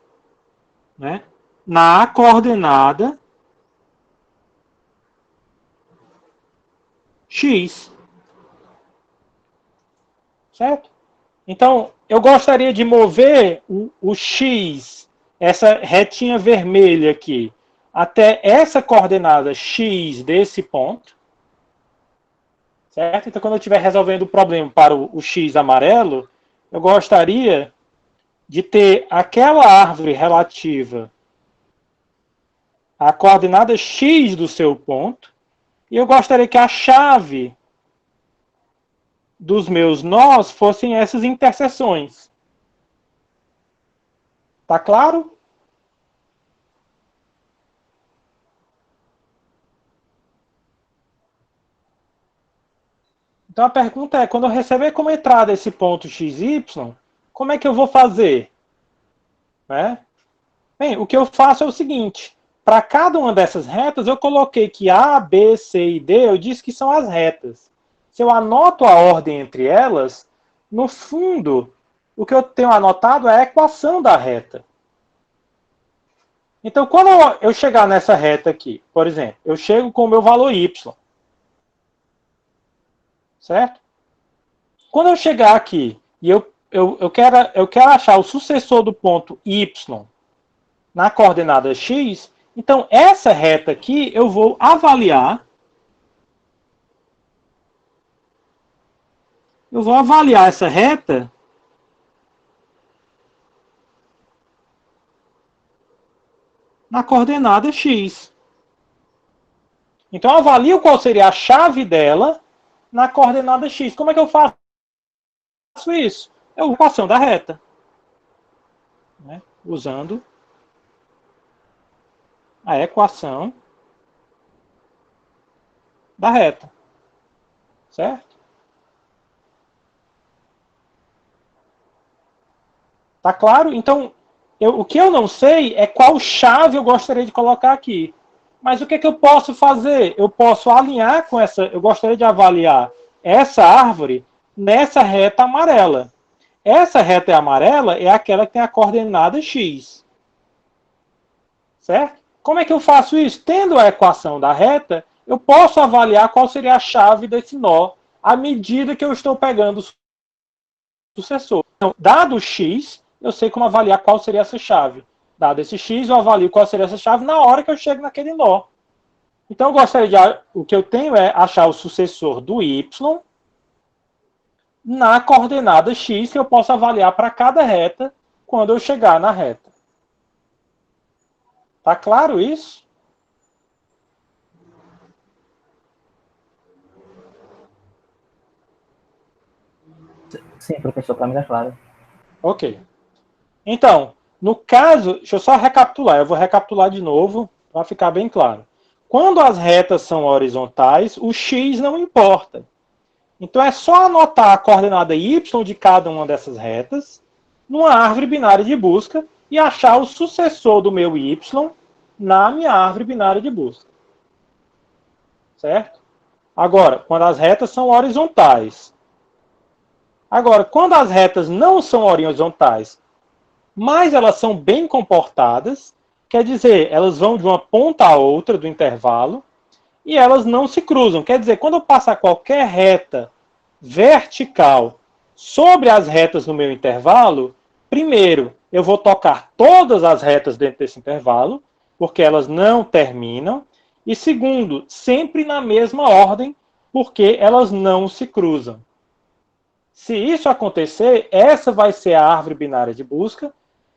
né, na coordenada X. Certo? Então, eu gostaria de mover o X, essa retinha vermelha aqui, até essa coordenada X desse ponto. Certo? Então, quando eu estiver resolvendo o problema para o X amarelo, eu gostaria de ter aquela árvore relativa à coordenada x do seu ponto, e eu gostaria que a chave dos meus nós fossem essas interseções. Tá claro? Então a pergunta é, quando eu receber como entrada esse ponto xy, como é que eu vou fazer? Né? Bem, o que eu faço é o seguinte, para cada uma dessas retas, eu coloquei que A, B, C e D, eu disse que são as retas. Se eu anoto a ordem entre elas, no fundo, o que eu tenho anotado é a equação da reta. Então, quando eu chegar nessa reta aqui, por exemplo, eu chego com o meu valor y. Certo? Quando eu chegar aqui e eu quero achar o sucessor do ponto y na coordenada x, então essa reta aqui eu vou avaliar. Eu vou avaliar essa reta na coordenada x. Então eu avalio qual seria a chave dela na coordenada x. Como é que eu faço isso? É a equação da reta. Né? Usando a equação da reta. Certo? Tá claro? Então, o que eu não sei é qual chave eu gostaria de colocar aqui. Mas o que eu posso fazer? Eu posso alinhar com essa... Eu gostaria de avaliar essa árvore nessa reta amarela. Essa reta amarela é aquela que tem a coordenada x. Certo? Como é que eu faço isso? Tendo a equação da reta, eu posso avaliar qual seria a chave desse nó à medida que eu estou pegando o sucessor. Então, dado x, eu sei como avaliar qual seria essa chave. Dado esse x, eu avalio qual seria essa chave na hora que eu chego naquele nó. Então, eu gostaria de... O que eu tenho é achar o sucessor do y na coordenada x, que eu posso avaliar para cada reta quando eu chegar na reta. Tá claro isso?
Sim, professor, para mim é claro.
Ok. Então, no caso, deixa eu só recapitular. Eu vou recapitular de novo para ficar bem claro. Quando as retas são horizontais, o x não importa. Então é só anotar a coordenada y de cada uma dessas retas numa árvore binária de busca e achar o sucessor do meu y na minha árvore binária de busca. Certo? Agora, quando as retas são horizontais. Agora, quando as retas não são horizontais, mas elas são bem comportadas, quer dizer, elas vão de uma ponta a outra do intervalo e elas não se cruzam. Quer dizer, quando eu passar qualquer reta vertical sobre as retas no meu intervalo, primeiro, eu vou tocar todas as retas dentro desse intervalo, porque elas não terminam, e segundo, sempre na mesma ordem, porque elas não se cruzam. Se isso acontecer, essa vai ser a árvore binária de busca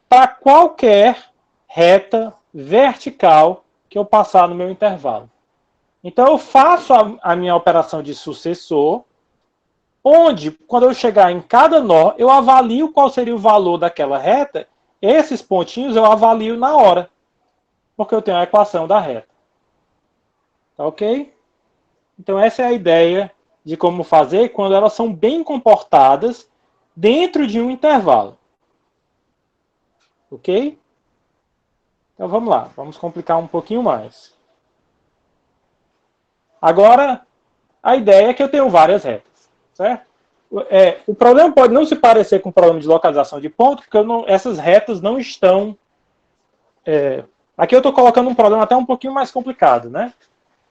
para qualquer reta vertical que eu passar no meu intervalo. Então, eu faço a minha operação de sucessor, onde, quando eu chegar em cada nó, eu avalio qual seria o valor daquela reta. Esses pontinhos eu avalio na hora, porque eu tenho a equação da reta. Tá ok? Então, essa é a ideia de como fazer quando elas são bem comportadas dentro de um intervalo. Ok? Então, vamos lá. Vamos complicar um pouquinho mais. Agora, a ideia é que eu tenho várias retas, certo? O problema pode não se parecer com o problema de localização de ponto, porque essas retas não estão... aqui eu estou colocando um problema até um pouquinho mais complicado, né?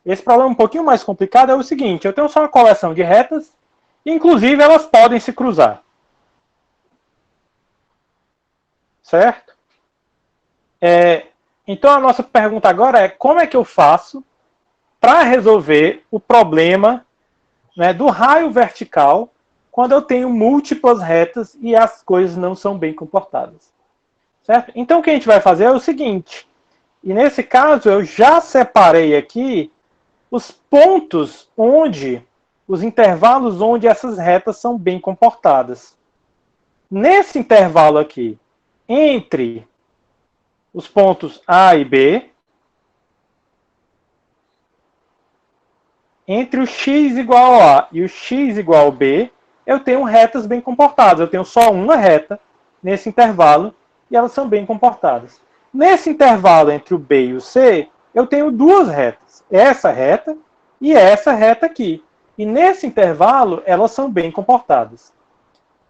Esse problema um pouquinho mais complicado é o seguinte, eu tenho só uma coleção de retas, inclusive elas podem se cruzar. Certo? Então a nossa pergunta agora é como é que eu faço para resolver o problema, né, do raio vertical quando eu tenho múltiplas retas e as coisas não são bem comportadas. Certo? Então, o que a gente vai fazer é o seguinte. E nesse caso, eu já separei aqui os pontos onde, os intervalos onde essas retas são bem comportadas. Nesse intervalo aqui, entre os pontos A e B, entre o x igual a A e o x igual a B, eu tenho retas bem comportadas. Eu tenho só uma reta nesse intervalo e elas são bem comportadas. Nesse intervalo entre o B e o C, eu tenho duas retas. Essa reta e essa reta aqui. E nesse intervalo, elas são bem comportadas.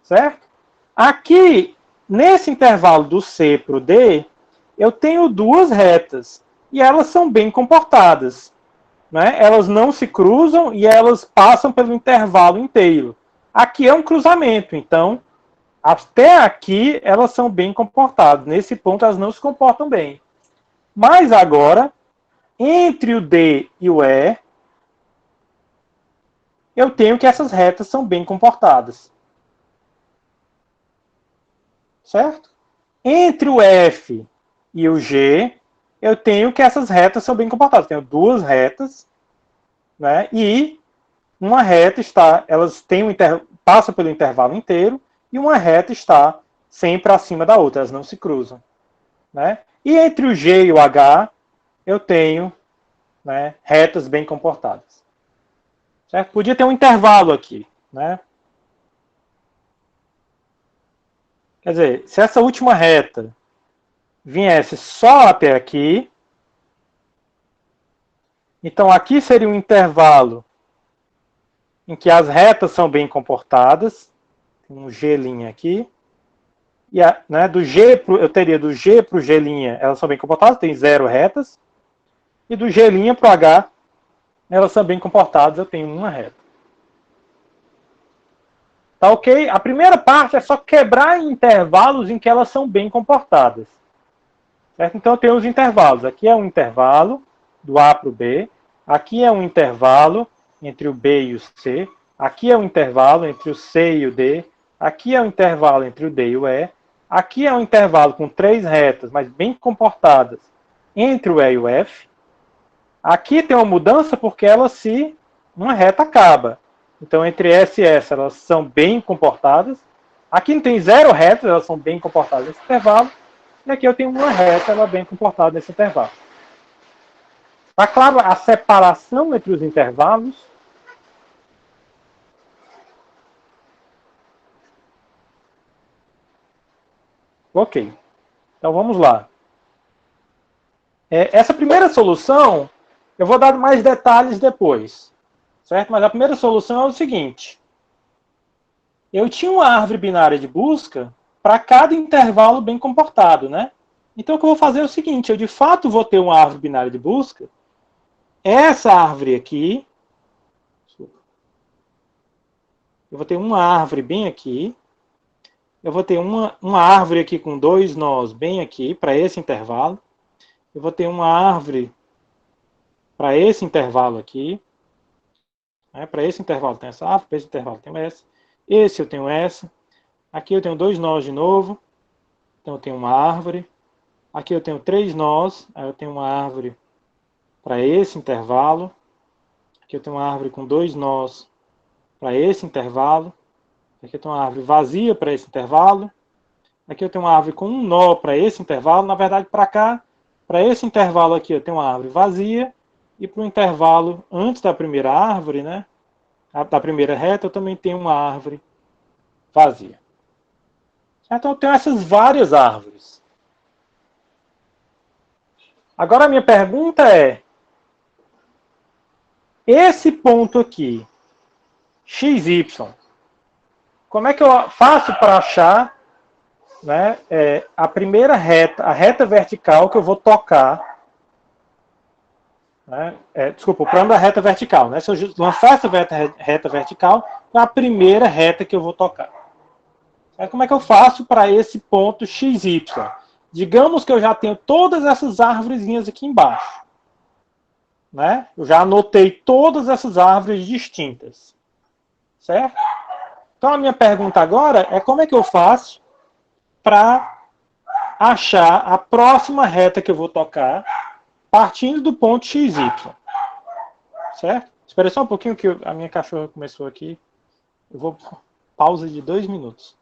Certo? Aqui, nesse intervalo do C para o D, eu tenho duas retas. E elas são bem comportadas. Né? Elas não se cruzam e elas passam pelo intervalo inteiro. Aqui é um cruzamento, então, até aqui elas são bem comportadas. Nesse ponto elas não se comportam bem. Mas agora, entre o D e o E, eu tenho que essas retas são bem comportadas. Certo? Entre o F e o G, eu tenho que essas retas são bem comportadas. Eu tenho duas retas, né? E uma reta está, elas têm passam pelo intervalo inteiro, e uma reta está sempre acima da outra, elas não se cruzam. Né? E entre o G e o H, eu tenho, né, retas bem comportadas. Certo? Podia ter um intervalo aqui. Né? Quer dizer, se essa última reta viesse só até aqui, então aqui seria um intervalo em que as retas são bem comportadas, tem um G' aqui, e né, eu teria do G para o G', elas são bem comportadas, tem 0 retas, e do G' para o H, elas são bem comportadas, eu tenho uma reta. Tá ok? A primeira parte é só quebrar em intervalos em que elas são bem comportadas. Certo? Então eu tenho os intervalos. Aqui é um intervalo do A para o B. Aqui é um intervalo entre o B e o C. Aqui é um intervalo entre o C e o D. Aqui é um intervalo entre o D e o E. Aqui é um intervalo com 3 retas, mas bem comportadas, entre o E e o F. Aqui tem uma mudança porque uma reta acaba. Então, entre S e S, elas são bem comportadas. Aqui não tem 0 retas, elas são bem comportadas nesse intervalo. E aqui eu tenho uma reta, ela é bem comportada nesse intervalo. Está claro a separação entre os intervalos? Ok. Então, vamos lá. Essa primeira solução, eu vou dar mais detalhes depois. Certo? Mas a primeira solução é o seguinte. Eu tinha uma árvore binária de busca para cada intervalo bem comportado, né? Então, o que eu vou fazer é o seguinte. Eu, de fato, vou ter uma árvore binária de busca. Essa árvore aqui. Eu vou ter uma árvore bem aqui. Eu vou ter uma árvore aqui com 2 nós bem aqui, para esse intervalo. Eu vou ter uma árvore para esse intervalo aqui. Para esse intervalo tem essa árvore, para esse intervalo tem essa. Esse eu tenho essa. Aqui eu tenho 2 nós de novo. Então eu tenho uma árvore. Aqui eu tenho 3 nós. Aí eu tenho uma árvore para esse intervalo. Aqui eu tenho uma árvore com 2 nós para esse intervalo. Aqui eu tenho uma árvore vazia para esse intervalo. Aqui eu tenho uma árvore com um nó para esse intervalo. Na verdade, para cá, para esse intervalo aqui, eu tenho uma árvore vazia. E para o intervalo antes da primeira árvore, né, da primeira reta, eu também tenho uma árvore vazia. Então eu tenho essas várias árvores. Agora a minha pergunta é, esse ponto aqui, XY, como é que eu faço para achar, né, a primeira reta, a reta vertical que eu vou tocar? Né? Desculpa, o plano da reta vertical. Né? Se eu lançar essa reta vertical, é a primeira reta que eu vou tocar. Como é que eu faço para esse ponto XY? Digamos que eu já tenho todas essas árvorezinhas aqui embaixo. Eu já anotei todas essas árvores distintas. Certo? Então a minha pergunta agora é como é que eu faço para achar a próxima reta que eu vou tocar partindo do ponto XY. Certo? Espera só um pouquinho que a minha cachorra começou aqui. Eu vou pausa de 2 minutos.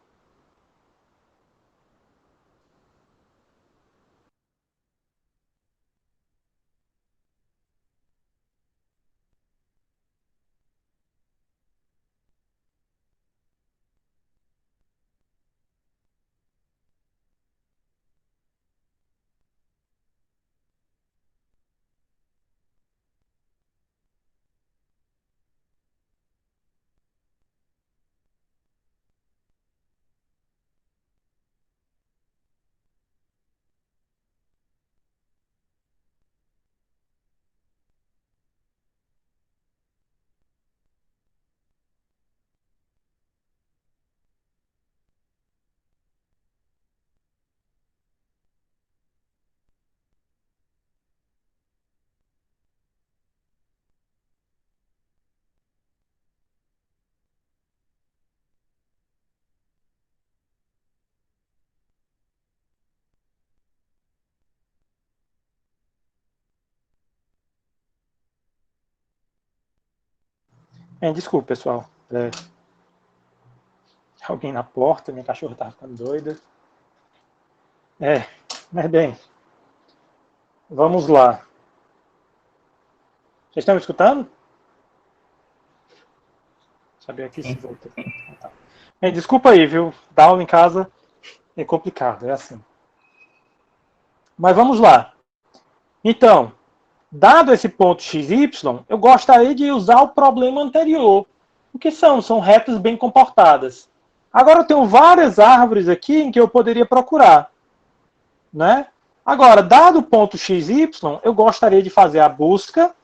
Desculpa, pessoal. Alguém na porta, minha cachorra tá ficando doida. Mas bem, vamos lá. Vocês estão me escutando? Saber aqui se voltou. Tá. Desculpa aí, viu? Dar aula em casa é complicado, é assim. Mas vamos lá. Então, dado esse ponto XY, eu gostaria de usar o problema anterior. O que são? São retas bem comportadas. Agora eu tenho várias árvores aqui em que eu poderia procurar. Né? Agora, dado o ponto XY, eu gostaria de fazer a busca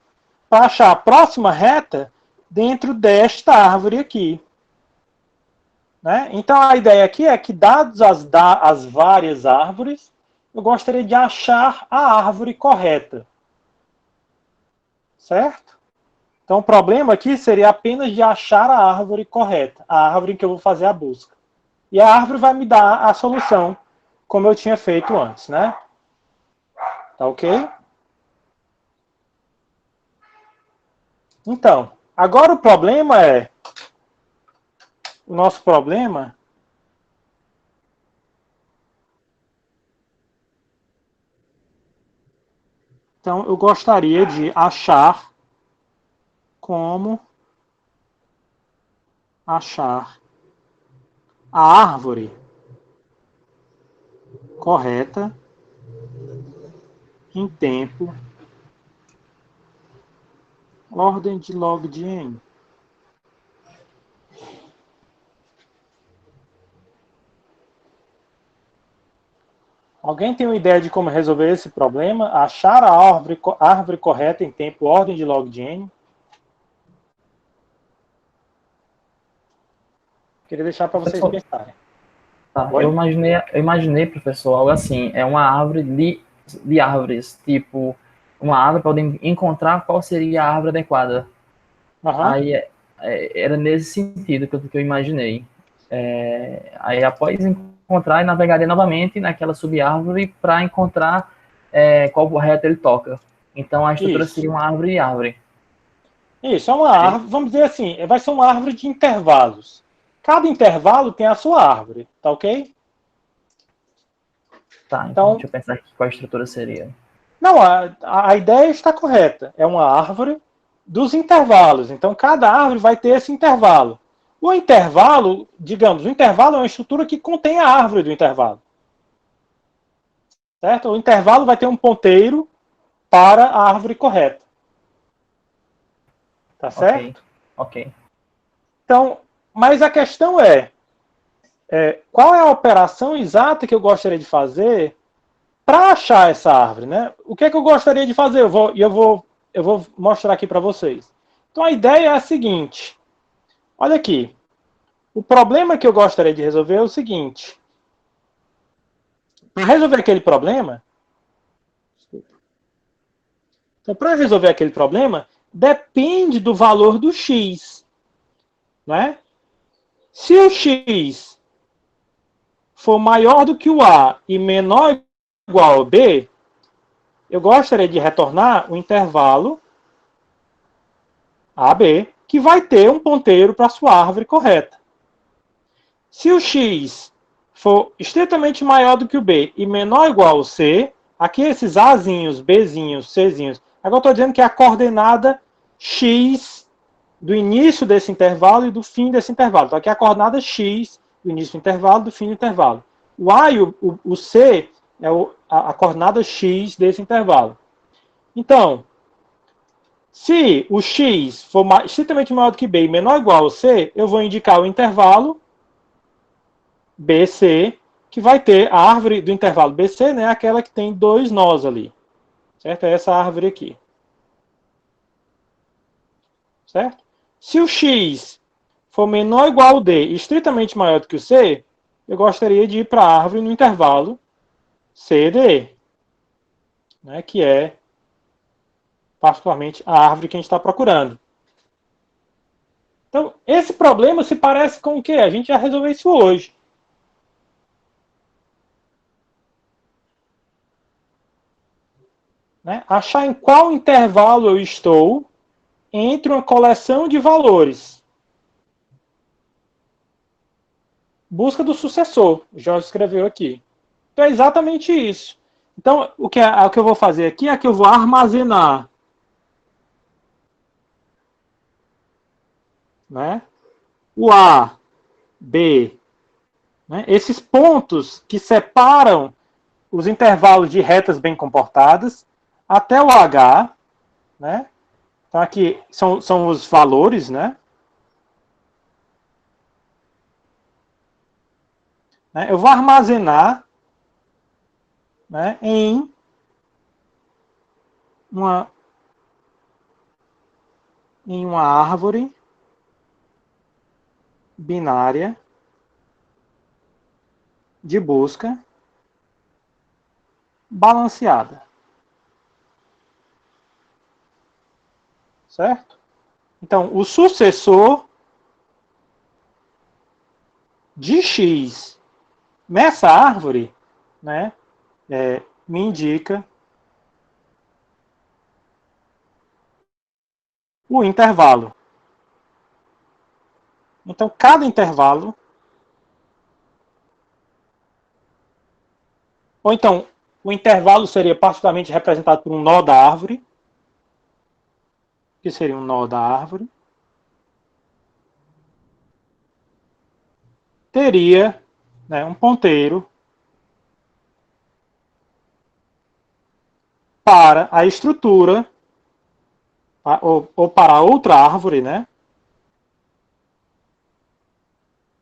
para achar a próxima reta dentro desta árvore aqui. Né? Então, a ideia aqui é que, dadas as várias árvores, eu gostaria de achar a árvore correta. Certo? Então, o problema aqui seria apenas de achar a árvore correta, a árvore em que eu vou fazer a busca. E a árvore vai me dar a solução, como eu tinha feito antes, né? Tá ok? Então, agora o problema é... O nosso problema... Então, eu gostaria de achar como achar a árvore correta em tempo, ordem de log de n. Alguém tem uma ideia de como resolver esse problema? Achar a árvore correta em tempo, ordem de log de n? Queria deixar para vocês pensarem.
Tá, eu imaginei, professor, algo assim, é uma árvore de árvores, tipo, uma árvore para encontrar qual seria a árvore adequada.
Uhum.
Aí era nesse sentido que eu imaginei. Aí após encontrar, eu navegaria novamente naquela subárvore para encontrar qual reta ele toca. Então a estrutura seria uma árvore de árvore.
Isso, é uma árvore, vamos dizer assim, vai ser uma árvore de intervalos. Cada intervalo tem a sua árvore, tá ok?
Tá, então deixa eu pensar aqui qual a estrutura seria.
Não, a ideia está correta. É uma árvore dos intervalos. Então, cada árvore vai ter esse intervalo. O intervalo, digamos, o intervalo é uma estrutura que contém a árvore do intervalo. Certo? O intervalo vai ter um ponteiro para a árvore correta. Tá certo?
Ok.
Então, mas a questão é qual é a operação exata que eu gostaria de fazer para achar essa árvore, né? O que é que eu gostaria de fazer? Eu vou mostrar aqui para vocês. Então, a ideia é a seguinte. Olha aqui. O problema que eu gostaria de resolver é o seguinte. Para resolver aquele problema... Então, para resolver aquele problema, depende do valor do x. Né? Se o x for maior do que o a e menor ou igual ao b, eu gostaria de retornar o intervalo AB, que vai ter um ponteiro para a sua árvore correta. Se o x for estritamente maior do que o b e menor ou igual ao c, aqui esses azinhos, bzinhos, czinhos, agora eu estou dizendo que é a coordenada x do início desse intervalo e do fim desse intervalo. Então aqui é a coordenada x do início do intervalo e do fim do intervalo. O a e o c é a coordenada x desse intervalo. Então, se o x for estritamente maior do que b e menor ou igual ao c, eu vou indicar o intervalo BC, que vai ter a árvore do intervalo BC, né, aquela que tem dois nós ali. Certo? É essa árvore aqui. Certo? Se o x for menor ou igual ao d e estritamente maior do que o c, eu gostaria de ir para a árvore no intervalo CD, né, que é particularmente a árvore que a gente está procurando. Então, esse problema se parece com o quê? A gente já resolveu isso hoje. Né? Achar em qual intervalo eu estou entre uma coleção de valores. Busca do sucessor, o Jorge escreveu aqui. Então é exatamente isso. Então, o que eu vou fazer aqui é que eu vou armazenar, né, o A, B, né, esses pontos que separam os intervalos de retas bem comportadas até o H, né? Então aqui são os valores, né? Eu vou armazenar, né, em uma árvore binária de busca balanceada. Certo? Então, o sucessor de x nessa árvore, né, me indica o intervalo. Então, cada intervalo, ou então, o intervalo seria particularmente representado por um nó da árvore, que seria um nó da árvore, teria, né, um ponteiro para a estrutura, ou para outra árvore, né?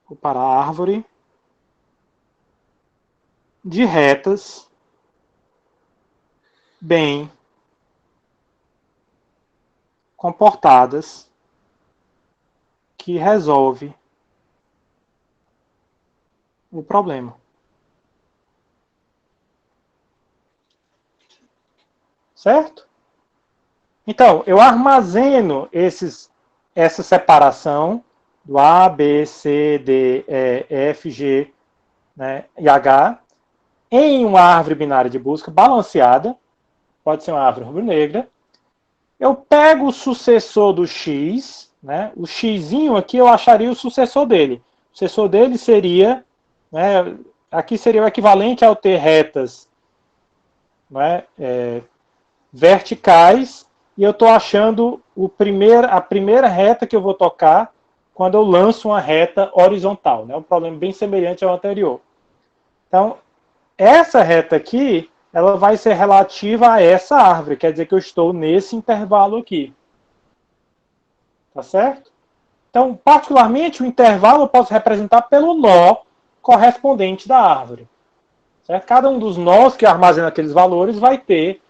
Ou para a árvore de retas bem comportadas que resolve o problema. Certo? Então, eu armazeno essa separação do A, B, C, D, E, F, G, né, e H em uma árvore binária de busca balanceada, pode ser uma árvore rubro-negra. Eu pego o sucessor do X, né, o Xzinho aqui eu acharia o sucessor dele. O sucessor dele seria, né, aqui seria o equivalente ao ter retas, né, verticais, e eu estou achando a primeira reta que eu vou tocar quando eu lanço uma reta horizontal. Né? Um problema bem semelhante ao anterior. Então, essa reta aqui, ela vai ser relativa a essa árvore, quer dizer que eu estou nesse intervalo aqui. Tá certo? Então, particularmente, o intervalo eu posso representar pelo nó correspondente da árvore. Certo? Cada um dos nós que armazena aqueles valores vai ter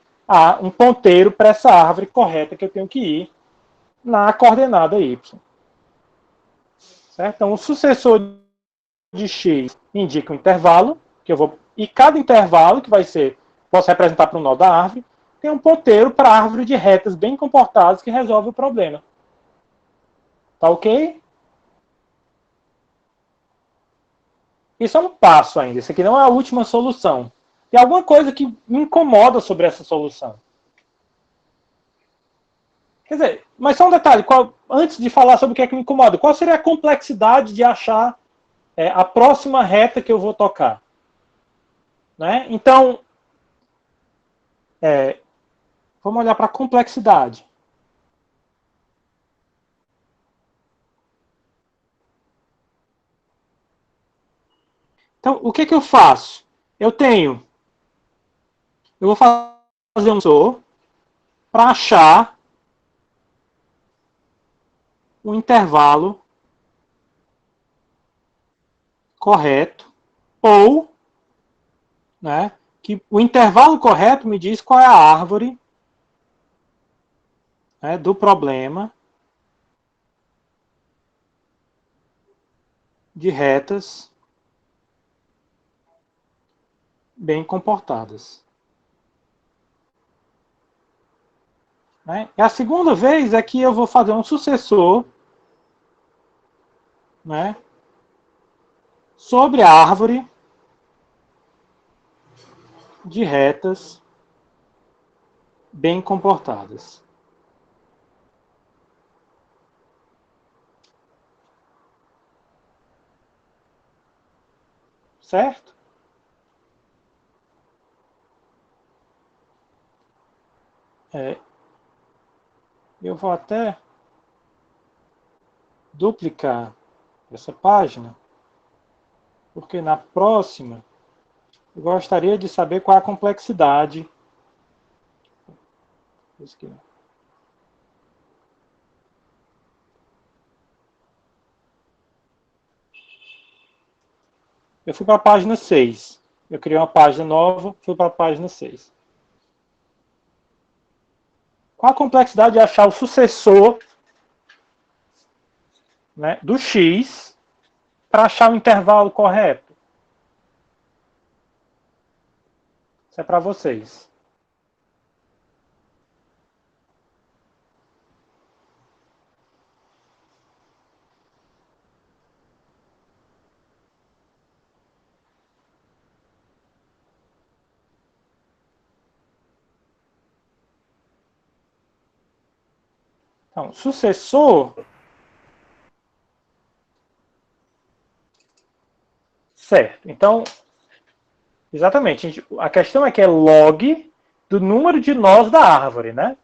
um ponteiro para essa árvore correta que eu tenho que ir na coordenada y. Certo? Então, o sucessor de x indica um intervalo, e cada intervalo, que posso representar para um nó da árvore, tem um ponteiro para a árvore de retas bem comportadas que resolve o problema. Tá ok? Isso é um passo ainda. Isso aqui não é a última solução. Tem alguma coisa que me incomoda sobre essa solução. Quer dizer, mas só um detalhe. Antes de falar sobre o que é que me incomoda, qual seria a complexidade de achar a próxima reta que eu vou tocar? Né? Então, vamos olhar para a complexidade. Então, o que eu faço? Eu vou fazer um sensor para achar um intervalo correto, ou, né, que o intervalo correto me diz qual é a árvore, né, do problema de retas bem comportadas. Né? E a segunda vez é que eu vou fazer um sucessor, né, sobre a árvore de retas bem comportadas. Certo? Eu vou até duplicar essa página, porque na próxima eu gostaria de saber qual é a complexidade. Eu fui para a página 6. Eu criei uma página nova, fui para a página 6. Qual a complexidade de achar o sucessor, né, do x para achar o intervalo correto? Isso é para vocês. Então, sucessor... Certo. Então, exatamente. A questão é que é log do número de nós da árvore, né?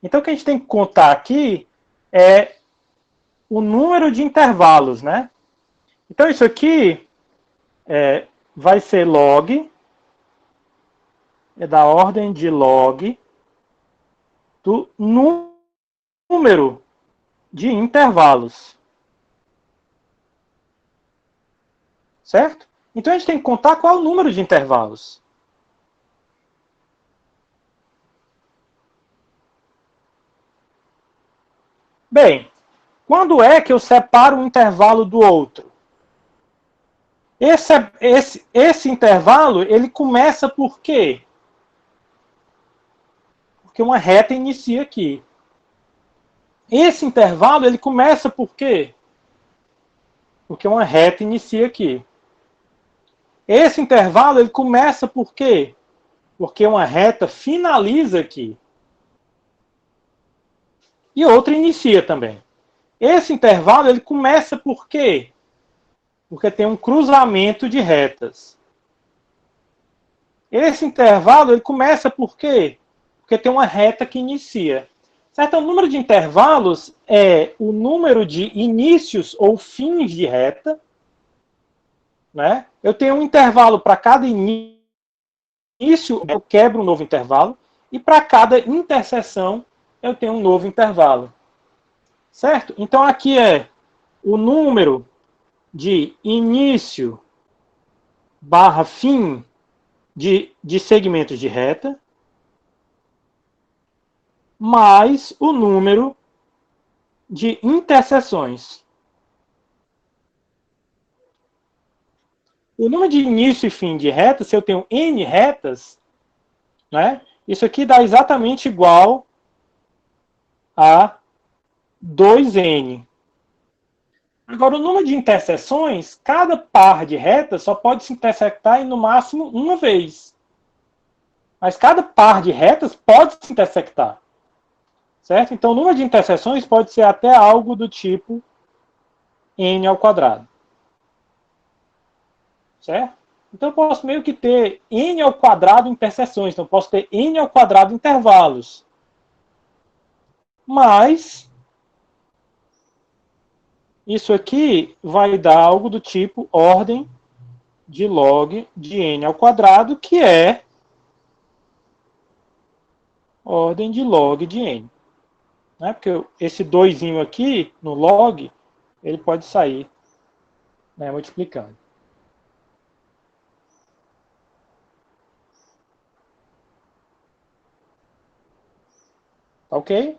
Então, o que a gente tem que contar aqui é o número de intervalos, né? Então, isso aqui vai ser log, é da ordem de log do número de intervalos. Certo? Então, a gente tem que contar qual é o número de intervalos. Bem, quando é que eu separo um intervalo do outro? Esse intervalo, ele começa por quê? Porque uma reta inicia aqui. Esse intervalo, ele começa por quê? Porque uma reta inicia aqui. Esse intervalo, ele começa por quê? Porque uma reta finaliza aqui. E outra inicia também. Esse intervalo, ele começa por quê? Porque tem um cruzamento de retas. Esse intervalo, ele começa por quê? Porque tem uma reta que inicia. Certo? Então, o número de intervalos é o número de inícios ou fins de reta. Né? Eu tenho um intervalo para cada início, eu quebro um novo intervalo. E para cada interseção, eu tenho um novo intervalo. Certo? Então, aqui é o número de início barra fim de segmentos de reta, mais o número de interseções. O número de início e fim de reta, se eu tenho n retas, né, isso aqui dá exatamente igual a 2n. Agora, o número de interseções, cada par de retas só pode se intersectar em, no máximo, uma vez. Mas cada par de retas pode se intersectar. Certo? Então, o número de interseções pode ser até algo do tipo n ao quadrado. Certo? Então, eu posso meio que ter n ao quadrado interseções. Então, eu posso ter n ao quadrado intervalos. Mas isso aqui vai dar algo do tipo ordem de log de n ao quadrado, que é ordem de log de n. Né? Porque esse 2 aqui, no log, ele pode sair, né, multiplicando. Tá ok?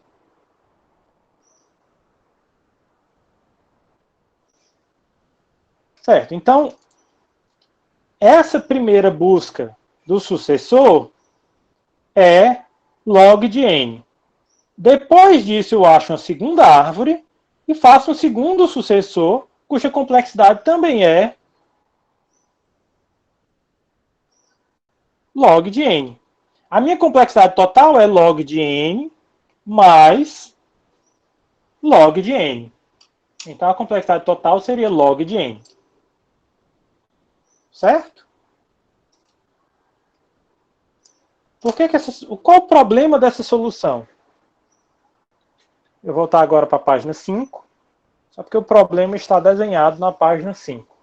Certo. Então, essa primeira busca do sucessor é log de n. Depois disso, eu acho uma segunda árvore e faço um segundo sucessor, cuja complexidade também é log de n. A minha complexidade total é log de n mais log de n. Então, a complexidade total seria log de n. Certo? Qual o problema dessa solução? Eu vou voltar agora para a página 5, só porque o problema está desenhado na página 5.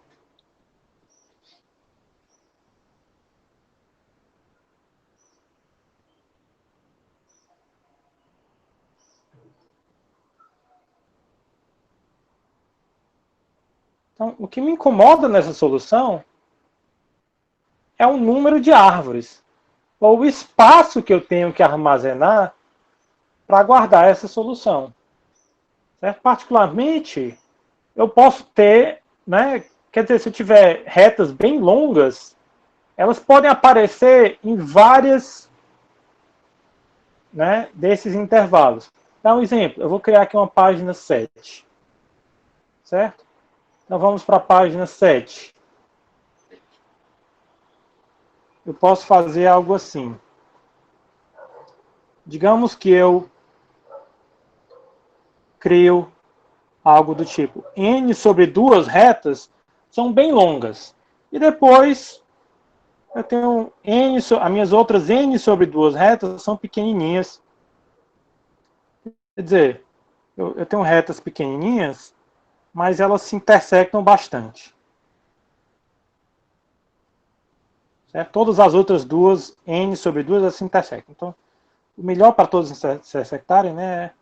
Então, o que me incomoda nessa solução é o número de árvores, ou o espaço que eu tenho que armazenar para guardar essa solução. Certo? Particularmente, eu posso ter, né, quer dizer, se eu tiver retas bem longas, elas podem aparecer em várias, né, desses intervalos. Dá um exemplo, eu vou criar aqui uma página 7. Certo? Então vamos para a página 7. Eu posso fazer algo assim. Digamos que eu crio algo do tipo n sobre duas retas são bem longas. E depois eu tenho n, as minhas outras n sobre duas retas são pequenininhas. Quer dizer, eu tenho retas pequenininhas, mas elas se intersectam bastante. Certo? Todas as outras duas, n sobre duas, elas se intersectam. Então, o melhor para todos se intersectarem, né, é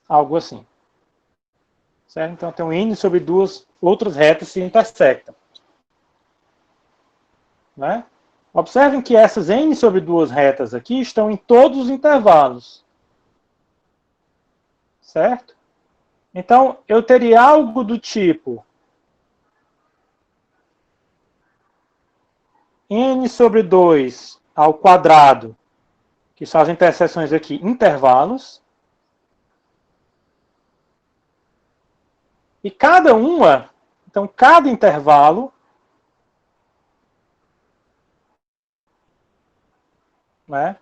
algo assim. Certo? Então, eu tenho n sobre duas outras retas se intersectam. Né? Observem que essas n sobre duas retas aqui estão em todos os intervalos. Certo? Então, eu teria algo do tipo n sobre 2 ao quadrado, que são as interseções aqui, intervalos. E cada uma, então cada intervalo, né,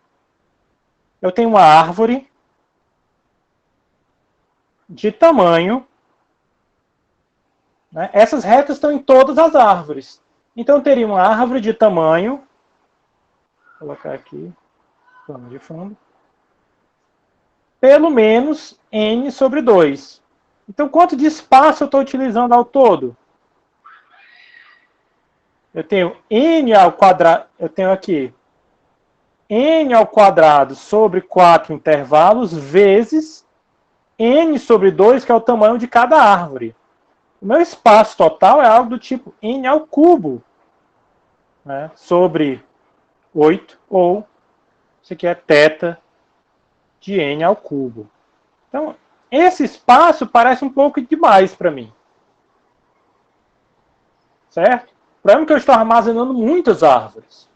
eu tenho uma árvore de tamanho, né, essas retas estão em todas as árvores. Então eu teria uma árvore de tamanho, vou colocar aqui, plano de fundo, pelo menos n sobre 2. Então, quanto de espaço eu estou utilizando ao todo? Eu tenho n ao quadrado, eu tenho aqui n ao quadrado sobre 4 intervalos vezes n sobre 2, que é o tamanho de cada árvore. O meu espaço total é algo do tipo n ao cubo, né, sobre 8, ou isso aqui é θ de n ao cubo. Então, esse espaço parece um pouco demais para mim. Certo? O problema é que eu estou armazenando muitas árvores.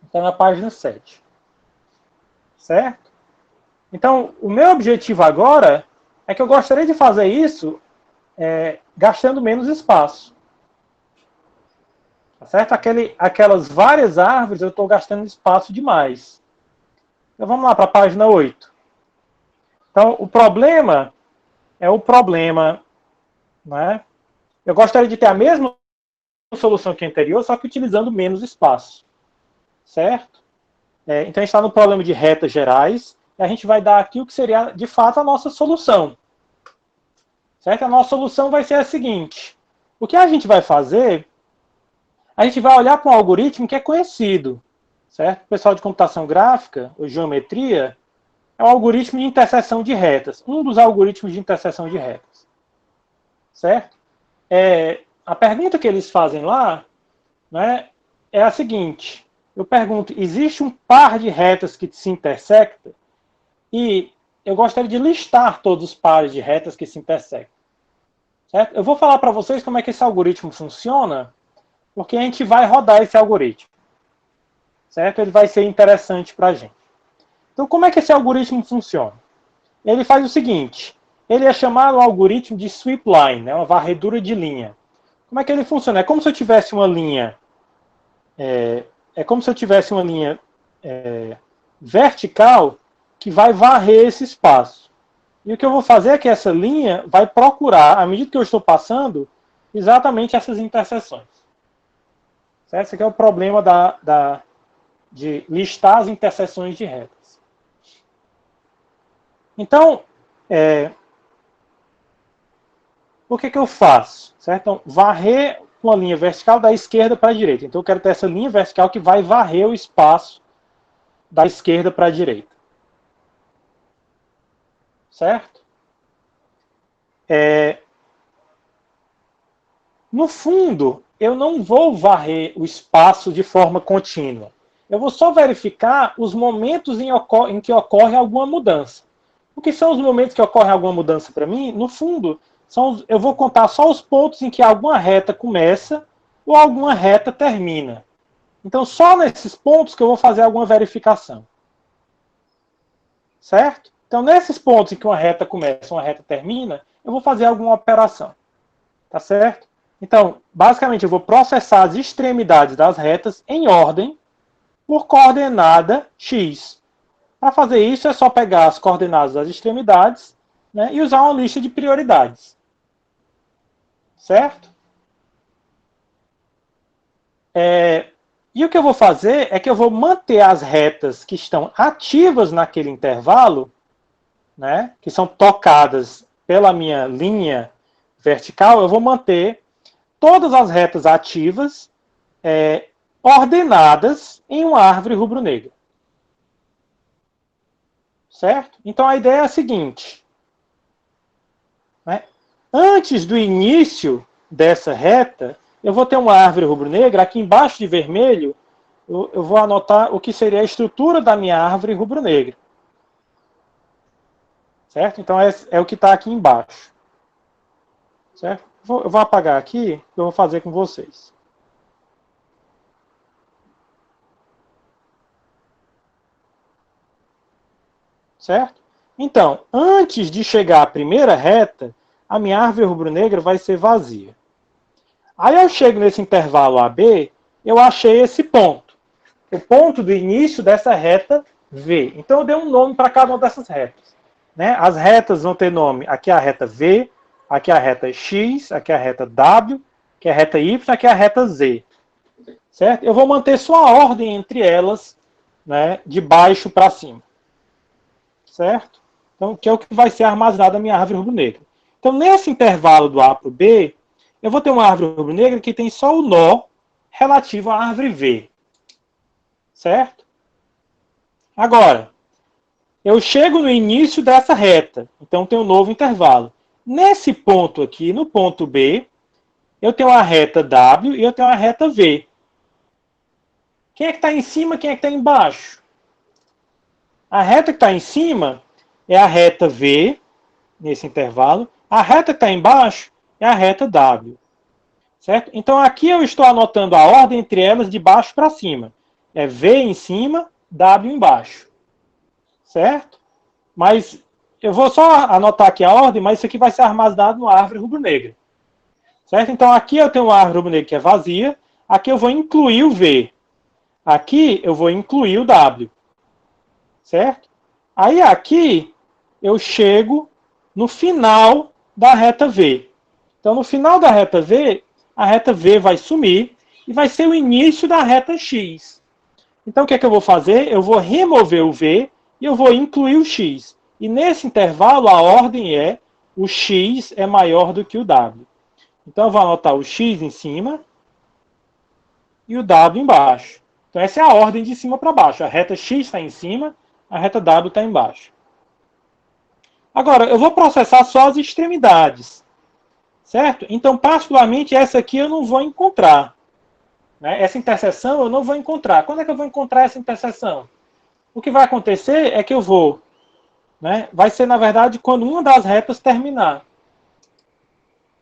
Está na página 7. Certo? Então, o meu objetivo agora é que eu gostaria de fazer isso gastando menos espaço. Tá certo? Aquelas várias árvores eu estou gastando espaço demais. Então vamos lá para a página 8. Então, o problema é o problema, né? Eu gostaria de ter a mesma solução que a anterior, só que utilizando menos espaço. Certo? Então a gente está no problema de retas gerais, e a gente vai dar aqui o que seria, de fato, a nossa solução. Certo? A nossa solução vai ser a seguinte. O que a gente vai fazer, a gente vai olhar para um algoritmo que é conhecido. Certo? O pessoal de computação gráfica, ou geometria, é o algoritmo de interseção de retas. Um dos algoritmos de interseção de retas. Certo? A pergunta que eles fazem lá, né, é a seguinte. Eu pergunto, existe um par de retas que se intersectam? E eu gostaria de listar todos os pares de retas que se intersectam. Certo? Eu vou falar para vocês como é que esse algoritmo funciona, porque a gente vai rodar esse algoritmo. Certo? Ele vai ser interessante para a gente. Então, como é que esse algoritmo funciona? Ele faz o seguinte, ele é chamado um algoritmo de sweep line, né, uma varredura de linha. Como é que ele funciona? É como se eu tivesse uma linha, vertical que vai varrer esse espaço. E o que eu vou fazer é que essa linha vai procurar, à medida que eu estou passando, exatamente essas interseções. Certo? Esse aqui é o problema de listar as interseções de retas. Então, o que eu faço? Certo? Então, varrer uma linha vertical da esquerda para a direita. Então, eu quero ter essa linha vertical que vai varrer o espaço da esquerda para a direita. Certo? No fundo, eu não vou varrer o espaço de forma contínua. Eu vou só verificar os momentos em que ocorre alguma mudança. O que são os momentos que ocorre alguma mudança para mim? No fundo, eu vou contar só os pontos em que alguma reta começa ou alguma reta termina. Então, só nesses pontos que eu vou fazer alguma verificação. Certo? Então, nesses pontos em que uma reta começa ou uma reta termina, eu vou fazer alguma operação. Tá certo? Então, basicamente, eu vou processar as extremidades das retas em ordem por coordenada x. Para fazer isso, é só pegar as coordenadas das extremidades, né, e usar uma lista de prioridades. Certo? E o que eu vou fazer é que eu vou manter as retas que estão ativas naquele intervalo, né, que são tocadas pela minha linha vertical, eu vou manter todas as retas ativas ordenadas em uma árvore rubro-negra. Certo? Então a ideia é a seguinte. Né? Antes do início dessa reta, eu vou ter uma árvore rubro-negra. Aqui embaixo de vermelho, eu vou anotar o que seria a estrutura da minha árvore rubro-negra. Certo? Então é o que está aqui embaixo. Certo? Eu vou apagar aqui, que eu vou fazer com vocês. Certo? Então, antes de chegar à primeira reta, a minha árvore rubro-negra vai ser vazia. Aí eu chego nesse intervalo AB, eu achei esse ponto. O ponto do início dessa reta V. Então eu dei um nome para cada uma dessas retas. Né? As retas vão ter nome. Aqui é a reta V, aqui é a reta X, aqui é a reta W, aqui é a reta Y, aqui é a reta Z. Certo? Eu vou manter só a ordem entre elas, né, de baixo para cima. Certo? Então, que é o que vai ser armazenado na minha árvore rubro-negra. Então, nesse intervalo do A para o B, eu vou ter uma árvore rubro-negra que tem só o nó relativo à árvore V. Certo? Agora, eu chego no início dessa reta, então tem um novo intervalo. Nesse ponto aqui, no ponto B, eu tenho a reta W e eu tenho a reta V. Quem é que está em cima, quem é que está embaixo? A reta que está em cima é a reta V, nesse intervalo. A reta que está embaixo é a reta W. Certo? Então aqui eu estou anotando a ordem entre elas de baixo para cima. É V em cima, W embaixo. Certo? Mas eu vou só anotar aqui a ordem, mas isso aqui vai ser armazenado numa árvore rubro-negra. Certo? Então aqui eu tenho uma árvore rubro-negra que é vazia, aqui eu vou incluir o V. Aqui eu vou incluir o W. Certo? Aí aqui eu chego no final da reta V. Então no final da reta V, a reta V vai sumir e vai ser o início da reta X. Então o que é que eu vou fazer? Eu vou remover o V e eu vou incluir o X. E nesse intervalo a ordem é o X é maior do que o W. Então eu vou anotar o X em cima e o W embaixo. Então essa é a ordem de cima para baixo. A reta X está em cima, a reta W está embaixo. Agora, eu vou processar só as extremidades. Certo? Então, particularmente, essa aqui eu não vou encontrar. Né? Essa interseção eu não vou encontrar. Quando é que eu vou encontrar essa interseção? O que vai acontecer é que eu vou... Né? Vai ser, na verdade, quando uma das retas terminar.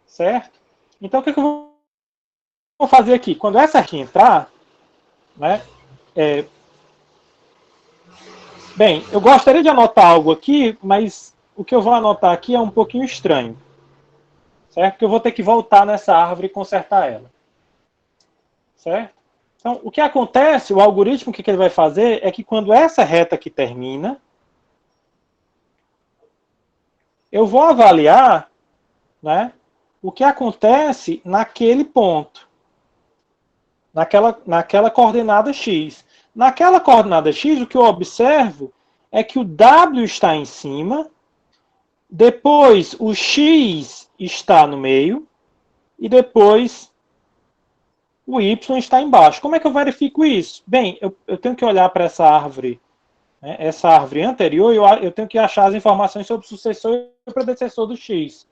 Certo? Então, o que eu vou fazer aqui? Quando essa aqui entrar... Né? Bem, eu gostaria de anotar algo aqui, mas o que eu vou anotar aqui é um pouquinho estranho. Certo? Porque eu vou ter que voltar nessa árvore e consertar ela. Certo? Então, o que acontece, o algoritmo, o que ele vai fazer é que quando essa reta aqui termina, eu vou avaliar, né, o que acontece naquele ponto, naquela coordenada X. Naquela coordenada X, o que eu observo é que o W está em cima, depois o X está no meio, e depois o Y está embaixo. Como é que eu verifico isso? Bem, eu tenho que olhar para essa árvore, né, essa árvore anterior, e eu tenho que achar as informações sobre o sucessor e o predecessor do X,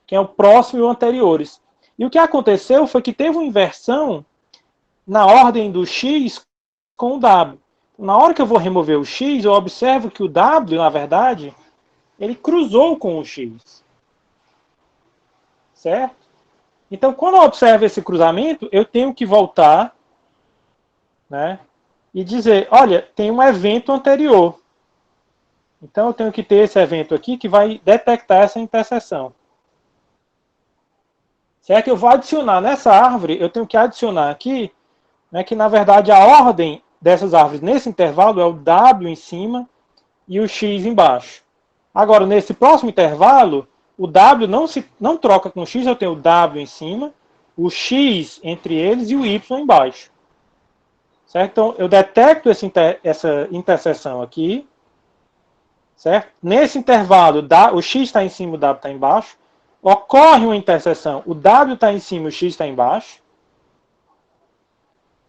que é o próximo e o anteriores. E o que aconteceu foi que teve uma inversão na ordem do X com o W. Na hora que eu vou remover o X, eu observo que o W, na verdade, ele cruzou com o X. Certo? Então, quando eu observo esse cruzamento, eu tenho que voltar, né, e dizer, olha, tem um evento anterior. Então, eu tenho que ter esse evento aqui que vai detectar essa interseção. Certo? Eu vou adicionar nessa árvore, eu tenho que adicionar aqui, né, que na verdade a ordem dessas árvores nesse intervalo é o W em cima e o X embaixo. Agora, nesse próximo intervalo, o W não troca com o X, eu tenho o W em cima, o X entre eles e o Y embaixo. Certo? Então, eu detecto essa interseção aqui. Certo? Nesse intervalo, o X está em cima, o W está embaixo. Ocorre uma interseção, o W está em cima, o X está embaixo.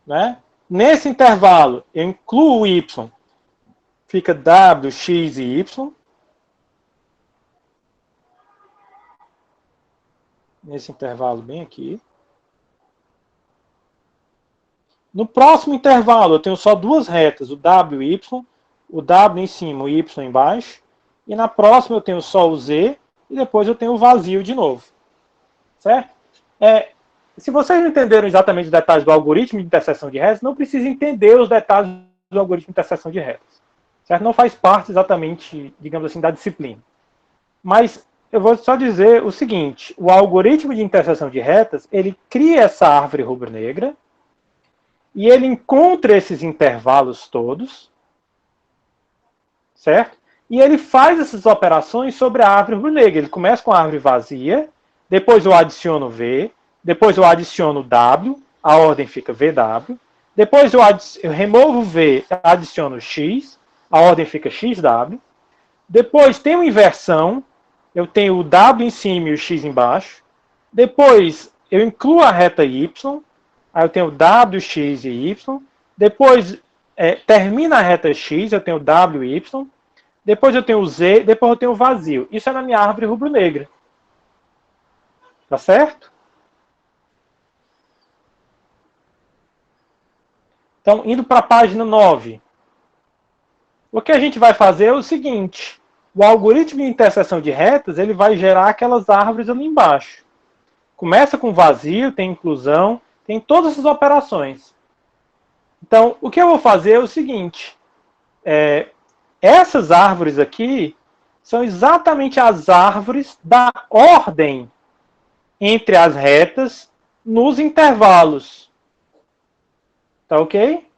Né? Nesse intervalo, eu incluo o Y. Fica W, X e Y. Nesse intervalo bem aqui. No próximo intervalo, eu tenho só duas retas, o W e Y, o W em cima, o Y embaixo, e na próxima eu tenho só o Z, e depois eu tenho o vazio de novo. Certo? Se vocês não entenderam exatamente os detalhes do algoritmo de interseção de retas, não precisa entender os detalhes do algoritmo de interseção de retas. Certo? Não faz parte exatamente, digamos assim, da disciplina. Mas eu vou só dizer o seguinte, o algoritmo de interseção de retas, ele cria essa árvore rubro-negra e ele encontra esses intervalos todos, certo? E ele faz essas operações sobre a árvore rubro-negra. Ele começa com a árvore vazia, depois eu adiciono V, depois eu adiciono W, a ordem fica VW, depois eu removo V, adiciono X, a ordem fica XW, depois tem uma inversão, eu tenho o W em cima e o X embaixo. Depois eu incluo a reta Y. Aí eu tenho W, X e Y. Depois termina a reta X, eu tenho W e Y. Depois eu tenho o Z, depois eu tenho o vazio. Isso é na minha árvore rubro-negra. Tá certo? Então, indo para a página 9. O que a gente vai fazer é o seguinte. O algoritmo de interseção de retas, ele vai gerar aquelas árvores ali embaixo. Começa com vazio, tem inclusão, tem todas essas operações. Então, o que eu vou fazer é o seguinte. Essas árvores aqui, são exatamente as árvores da ordem entre as retas nos intervalos. Tá ok?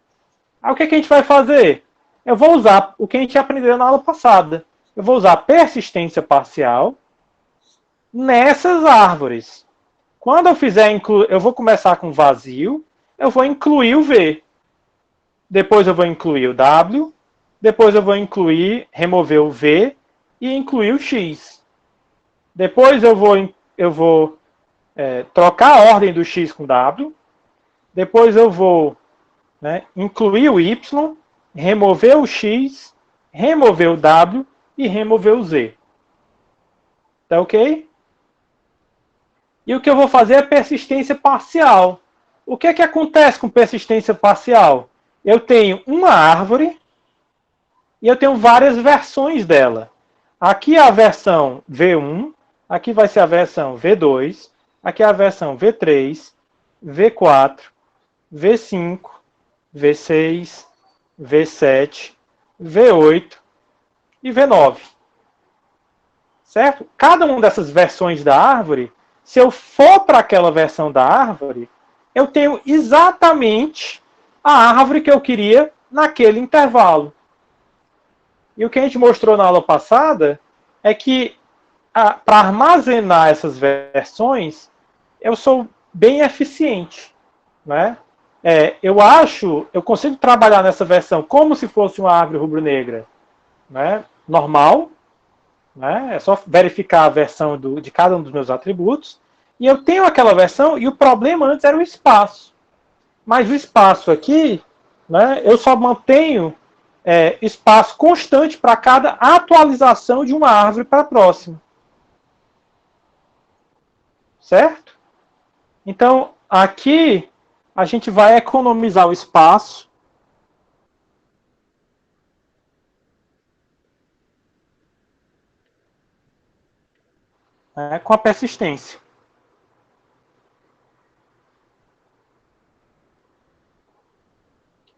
Aí o que a gente vai fazer? Eu vou usar o que a gente aprendeu na aula passada. Eu vou usar persistência parcial nessas árvores. Quando eu fizer eu vou começar com vazio, eu vou incluir o V. Depois eu vou incluir o W, depois eu vou remover o V e incluir o X. Depois eu vou trocar a ordem do X com W. Depois eu vou incluir o Y, remover o X, remover o W e remover o Z. Tá ok? E o que eu vou fazer é persistência parcial. O que é que acontece com persistência parcial? Eu tenho uma árvore e eu tenho várias versões dela. Aqui é a versão V1, aqui vai ser a versão V2, aqui é a versão V3, V4, V5, V6, V7, V8 e V9. Certo? Cada uma dessas versões da árvore, se eu for para aquela versão da árvore, eu tenho exatamente a árvore que eu queria naquele intervalo. E o que a gente mostrou na aula passada é que para armazenar essas versões, eu sou bem eficiente. Né? Eu consigo trabalhar nessa versão como se fosse uma árvore rubro-negra, né? Normal, né? É só verificar a versão de cada um dos meus atributos, e eu tenho aquela versão, e o problema antes era o espaço. Mas o espaço aqui, né, eu só mantenho espaço constante para cada atualização de uma árvore para a próxima. Certo? Então, aqui a gente vai economizar o espaço com a persistência.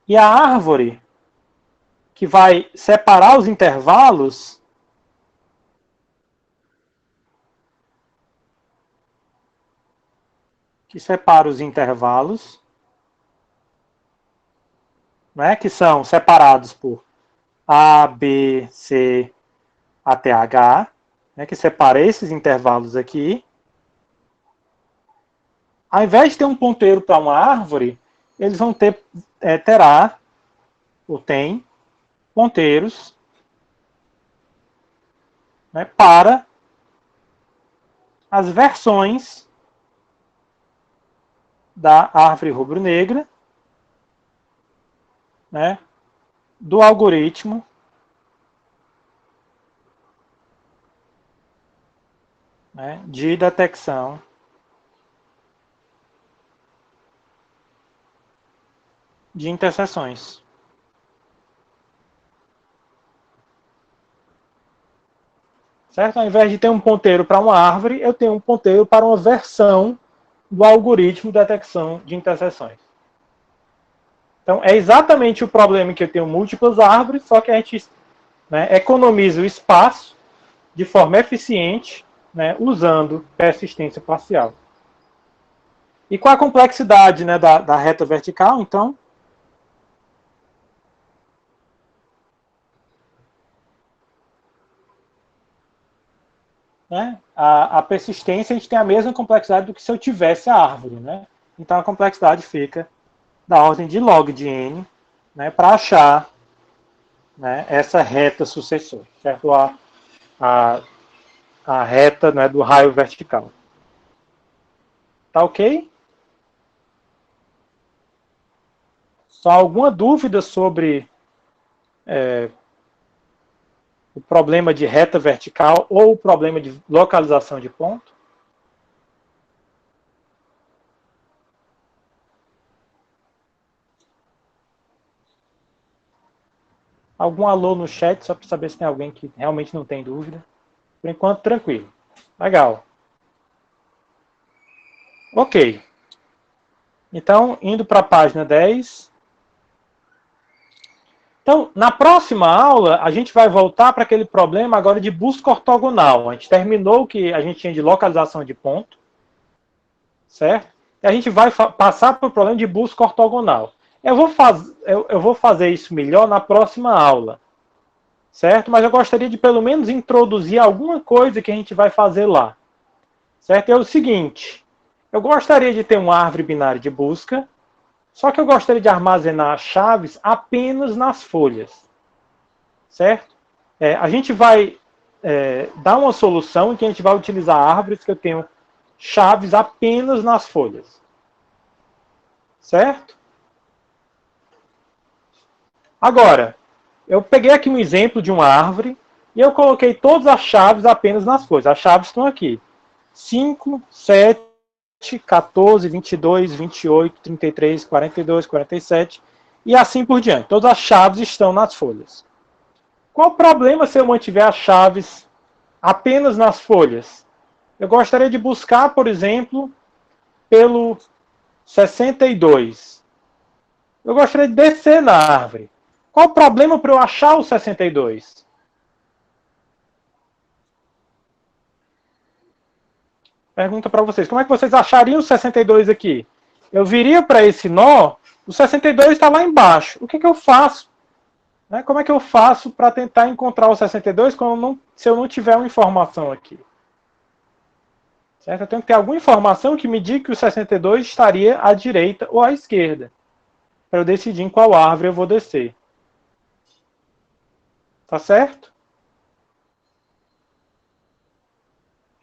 E a árvore que vai separar os intervalos né, que são separados por A, B, C até H, né, que separa esses intervalos aqui. Ao invés de ter um ponteiro para uma árvore, eles vão tem ponteiros, né, para as versões da árvore rubro-negra, né, do algoritmo de detecção de interseções. Certo? Ao invés de ter um ponteiro para uma árvore, eu tenho um ponteiro para uma versão do algoritmo de detecção de interseções. Então, é exatamente o problema que eu tenho múltiplas árvores, só que a gente economiza o espaço de forma eficiente, usando persistência parcial. E qual a complexidade da reta vertical, então? A persistência, a gente tem a mesma complexidade do que se eu tivesse a árvore. Né? Então, a complexidade fica da ordem de log de n, para achar essa reta sucessora, certo? A reta do raio vertical. Tá ok? Só alguma dúvida sobre o problema de reta vertical ou o problema de localização de ponto? Algum alô no chat, só para saber se tem alguém que realmente não tem dúvida. Por enquanto, tranquilo. Legal. Ok. Então, indo para a página 10. Então, na próxima aula, a gente vai voltar para aquele problema agora de busca ortogonal. A gente terminou o que a gente tinha de localização de ponto, certo? E a gente vai passar para o problema de busca ortogonal. Eu vou fazer isso melhor na próxima aula, certo? Mas eu gostaria de pelo menos introduzir alguma coisa que a gente vai fazer lá, certo? É o seguinte, eu gostaria de ter uma árvore binária de busca, só que eu gostaria de armazenar chaves apenas nas folhas, certo? A gente vai dar uma solução em que a gente vai utilizar árvores que eu tenho chaves apenas nas folhas, certo? Agora, eu peguei aqui um exemplo de uma árvore e eu coloquei todas as chaves apenas nas folhas. As chaves estão aqui. 5, 7, 14, 22, 28, 33, 42, 47 e assim por diante. Todas as chaves estão nas folhas. Qual o problema se eu mantiver as chaves apenas nas folhas? Eu gostaria de buscar, por exemplo, pelo 62. Eu gostaria de descer na árvore. Qual o problema para eu achar o 62? Pergunta para vocês. Como é que vocês achariam o 62 aqui? Eu viria para esse nó, o 62 está lá embaixo. O que eu faço? Como é que eu faço para tentar encontrar o 62 se eu não tiver uma informação aqui? Certo? Eu tenho que ter alguma informação que me diga que o 62 estaria à direita ou à esquerda, para eu decidir em qual árvore eu vou descer. Tá certo?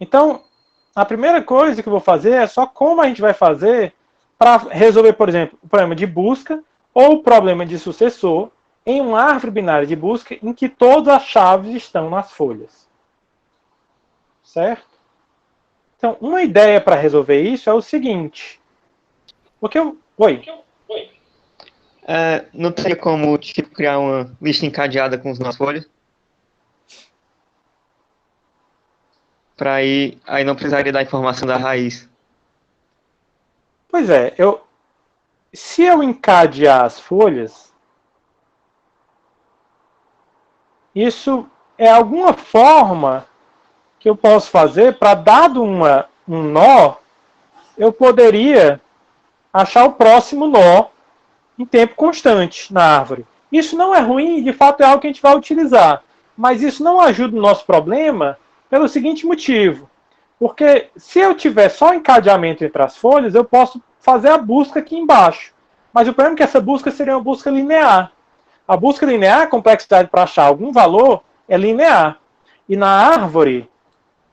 Então, a primeira coisa que eu vou fazer é só como a gente vai fazer para resolver, por exemplo, o problema de busca ou o problema de sucessor em uma árvore binária de busca em que todas as chaves estão nas folhas. Certo? Então, uma ideia para resolver isso é o seguinte. Oi.
Não teria como criar uma lista encadeada com os nossos folhas? Para aí não precisaria da informação da raiz.
Pois é, se eu encadear as folhas, isso é alguma forma que eu posso fazer para, dado um nó, eu poderia achar o próximo nó em tempo constante na árvore. Isso não é ruim, de fato é algo que a gente vai utilizar, mas isso não ajuda o nosso problema pelo seguinte motivo, porque se eu tiver só encadeamento entre as folhas, eu posso fazer a busca aqui embaixo, mas o problema é que essa busca seria uma busca linear. A busca linear, a complexidade para achar algum valor é linear, e na árvore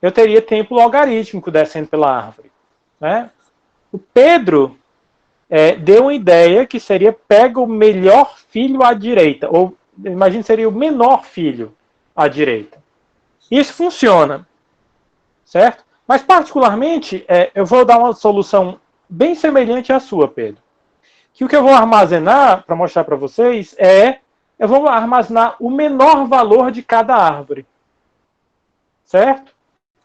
eu teria tempo logarítmico descendo pela árvore. Né? O Pedro deu uma ideia que seria pega o melhor filho à direita, ou imagine seria o menor filho à direita. Isso funciona, certo? Mas particularmente, eu vou dar uma solução bem semelhante à sua, Pedro. Que o que eu vou armazenar, para mostrar para vocês, eu vou armazenar o menor valor de cada árvore. Certo?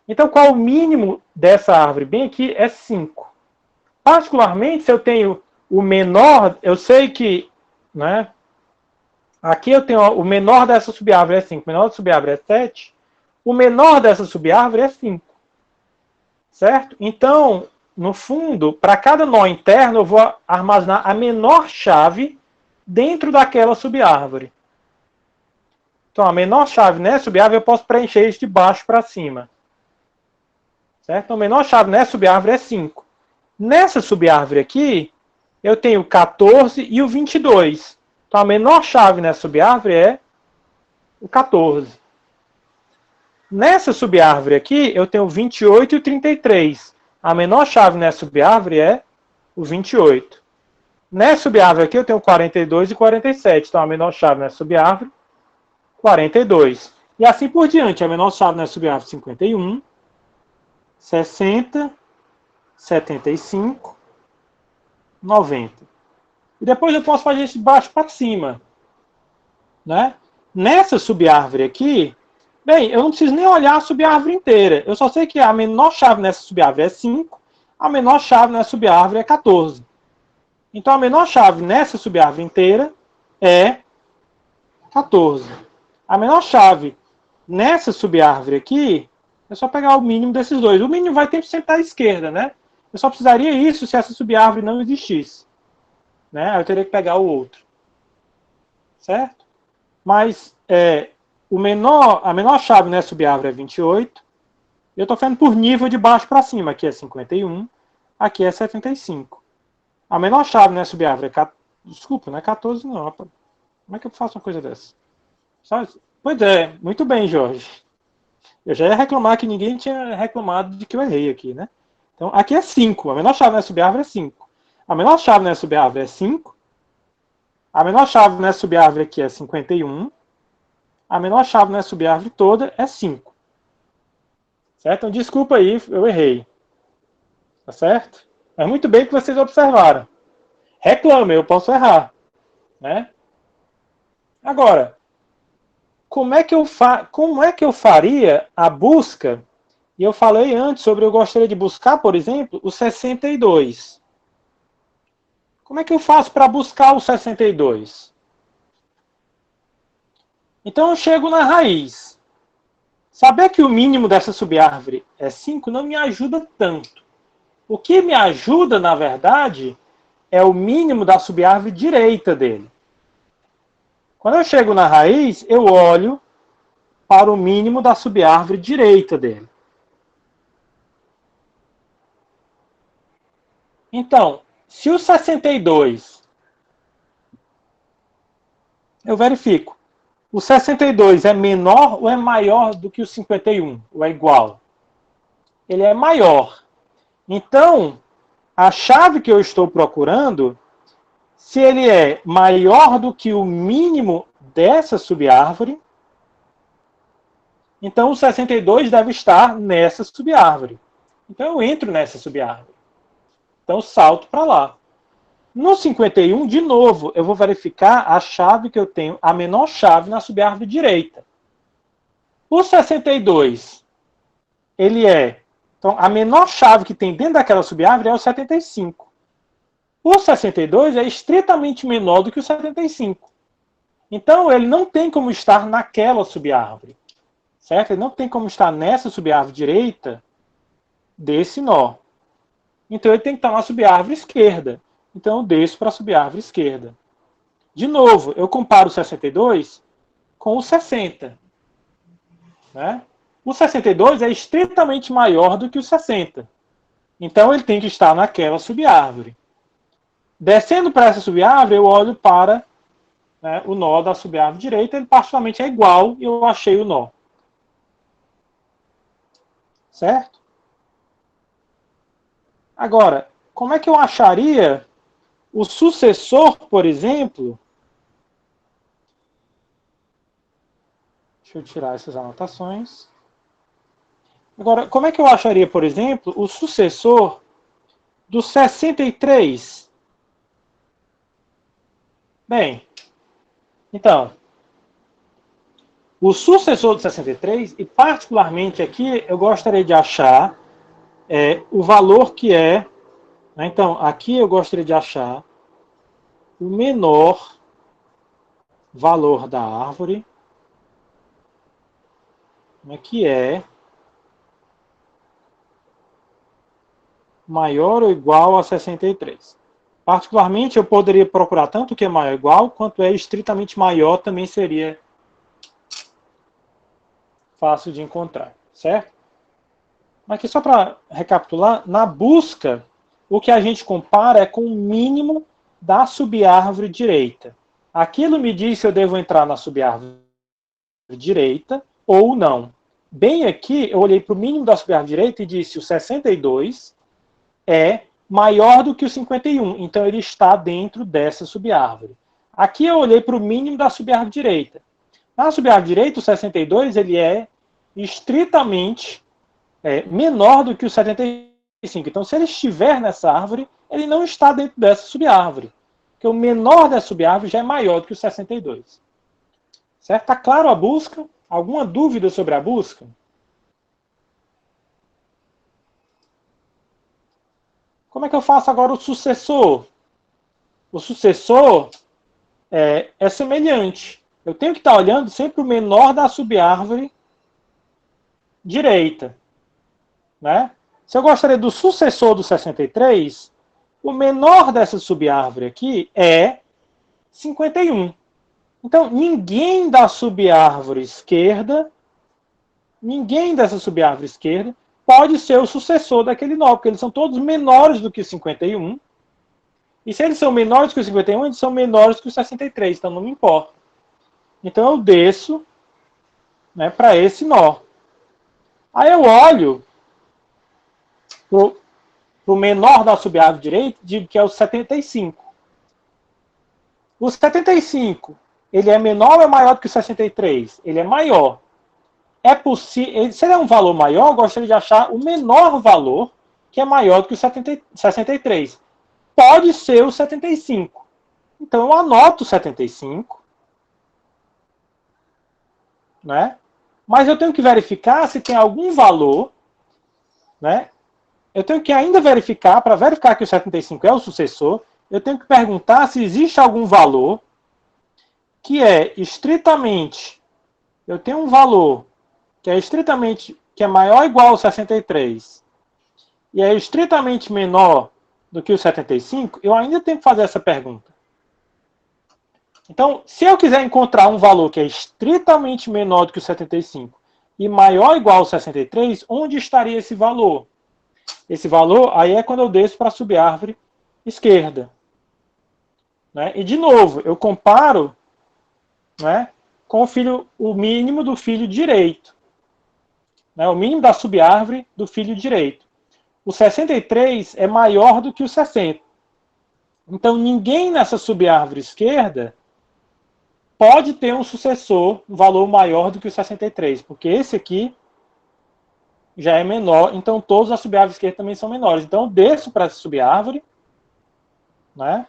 Então, qual o mínimo dessa árvore? Bem aqui é 5. Particularmente, se eu tenho o menor, eu sei que, né, aqui eu tenho o menor dessa subárvore é 5, o menor da subárvore é 7, o menor dessa subárvore é 5. Certo? Então, no fundo, para cada nó interno, eu vou armazenar a menor chave dentro daquela subárvore. Então, a menor chave nessa subárvore, eu posso preencher isso de baixo para cima. Certo? Então, a menor chave nessa subárvore é 5. Nessa subárvore aqui, eu tenho o 14 e o 22. Então, a menor chave nessa subárvore é o 14. Nessa subárvore aqui, eu tenho o 28 e o 33. A menor chave nessa subárvore é o 28. Nessa subárvore aqui, eu tenho 42 e 47. Então, a menor chave nessa subárvore, 42. E assim por diante. A menor chave nessa subárvore, 51, 60, 75, 90. E depois eu posso fazer isso de baixo para cima. Né? Nessa subárvore aqui, bem, eu não preciso nem olhar a subárvore inteira. Eu só sei que a menor chave nessa subárvore é 5, a menor chave nessa subárvore é 14. Então, a menor chave nessa subárvore inteira é 14. A menor chave nessa subárvore aqui, é só pegar o mínimo desses dois. O mínimo vai sempre estar à esquerda, né? Eu só precisaria isso se essa subárvore não existisse. Né? Aí eu teria que pegar o outro. Certo? Mas a menor chave nessa subárvore é 28. Eu estou fazendo por nível de baixo para cima. Aqui é 51. Aqui é 75. A menor chave nessa subárvore é... Desculpa, não é 14 não. Como é que eu faço uma coisa dessa? Pois é, muito bem, Jorge. Eu já ia reclamar que ninguém tinha reclamado de que eu errei aqui, né? Então, aqui é 5. A menor chave nessa subárvore é 5. A menor chave nessa subárvore é 5. A menor chave nessa subárvore aqui é 51. A menor chave nessa subárvore toda é 5. Certo? Então, desculpa aí, eu errei. Tá certo? Mas muito bem que vocês observaram. Reclame, eu posso errar. Né? Agora, como é que eu faria a busca? E eu falei antes sobre eu gostaria de buscar, por exemplo, o 62. Como é que eu faço para buscar o 62? Então eu chego na raiz. Saber que o mínimo dessa subárvore é 5 não me ajuda tanto. O que me ajuda, na verdade, é o mínimo da subárvore direita dele. Quando eu chego na raiz, eu olho para o mínimo da subárvore direita dele. Então, se o 62, eu verifico, o 62 é menor ou é maior do que o 51? Ou é igual? Ele é maior. Então, a chave que eu estou procurando, se ele é maior do que o mínimo dessa subárvore, então o 62 deve estar nessa subárvore. Então eu entro nessa subárvore. Então eu salto para lá. No 51, de novo, eu vou verificar a chave que eu tenho, a menor chave na subárvore direita. O 62, ele é... Então, a menor chave que tem dentro daquela subárvore é o 75. O 62 é estritamente menor do que o 75. Então, ele não tem como estar naquela subárvore. Certo? Ele não tem como estar nessa subárvore direita desse nó. Então, ele tem que estar na subárvore esquerda. Então, eu desço para a subárvore esquerda. De novo, eu comparo o 62 com o 60. Né? O 62 é estritamente maior do que o 60. Então, ele tem que estar naquela subárvore. Descendo para essa subárvore, eu olho para o nó da subárvore direita. Ele particularmente é igual e eu achei o nó. Certo? Agora, como é que eu acharia o sucessor, por exemplo? Deixa eu tirar essas anotações. Agora, como é que eu acharia, por exemplo, o sucessor do 63? Bem, então, o sucessor do 63, e particularmente aqui, eu gostaria de achar o valor que é... Né, então, aqui eu gostaria de achar o menor valor da árvore, né, que é maior ou igual a 63. Particularmente, eu poderia procurar tanto o que é maior ou igual, quanto é estritamente maior, também seria fácil de encontrar, certo? Aqui, só para recapitular, na busca, o que a gente compara é com o mínimo da subárvore direita. Aquilo me diz se eu devo entrar na subárvore direita ou não. Bem aqui, eu olhei para o mínimo da subárvore direita e disse o 62 é maior do que o 51, então ele está dentro dessa subárvore. Aqui eu olhei para o mínimo da subárvore direita. Na subárvore direita, o 62 ele é estritamente menor do que o 75. Então, se ele estiver nessa árvore, ele não está dentro dessa subárvore. Porque o menor dessa subárvore já é maior do que o 62. Certo? Está claro a busca? Alguma dúvida sobre a busca? Como é que eu faço agora o sucessor? O sucessor é semelhante. Eu tenho que estar olhando sempre o menor da subárvore direita. Né? Se eu gostaria do sucessor do 63, o menor dessa subárvore aqui é 51. Então, ninguém da subárvore esquerda, ninguém dessa subárvore esquerda pode ser o sucessor daquele nó, porque eles são todos menores do que 51. E se eles são menores que o 51, eles são menores que o 63, então não me importa. Então eu desço, né, para esse nó. Aí eu olho para o menor da subárvore direita, digo que é o 75. O 75, ele é menor ou é maior do que o 63? Ele é maior. É possível, se ele é um valor maior, eu gostaria de achar o menor valor, que é maior do que o 63. Pode ser o 75. Então eu anoto o 75, né? Mas eu tenho que verificar se tem algum valor, né? Eu tenho que ainda verificar, para verificar que o 75 é o sucessor, eu tenho que perguntar se existe algum valor que é estritamente, eu tenho um valor que é estritamente, que é maior ou igual ao 63, e é estritamente menor do que o 75, eu ainda tenho que fazer essa pergunta. Então, se eu quiser encontrar um valor que é estritamente menor do que o 75 e maior ou igual ao 63, onde estaria esse valor? Esse valor, aí é quando eu desço para a subárvore esquerda. Né? E, de novo, eu comparo, né, com o mínimo do filho direito. Né? O mínimo da subárvore do filho direito. O 63 é maior do que o 60. Então, ninguém nessa subárvore esquerda pode ter um sucessor, um valor maior do que o 63, porque esse aqui já é menor, então todas as subárvores esquerdas também são menores. Então, eu desço para essa subárvore, né?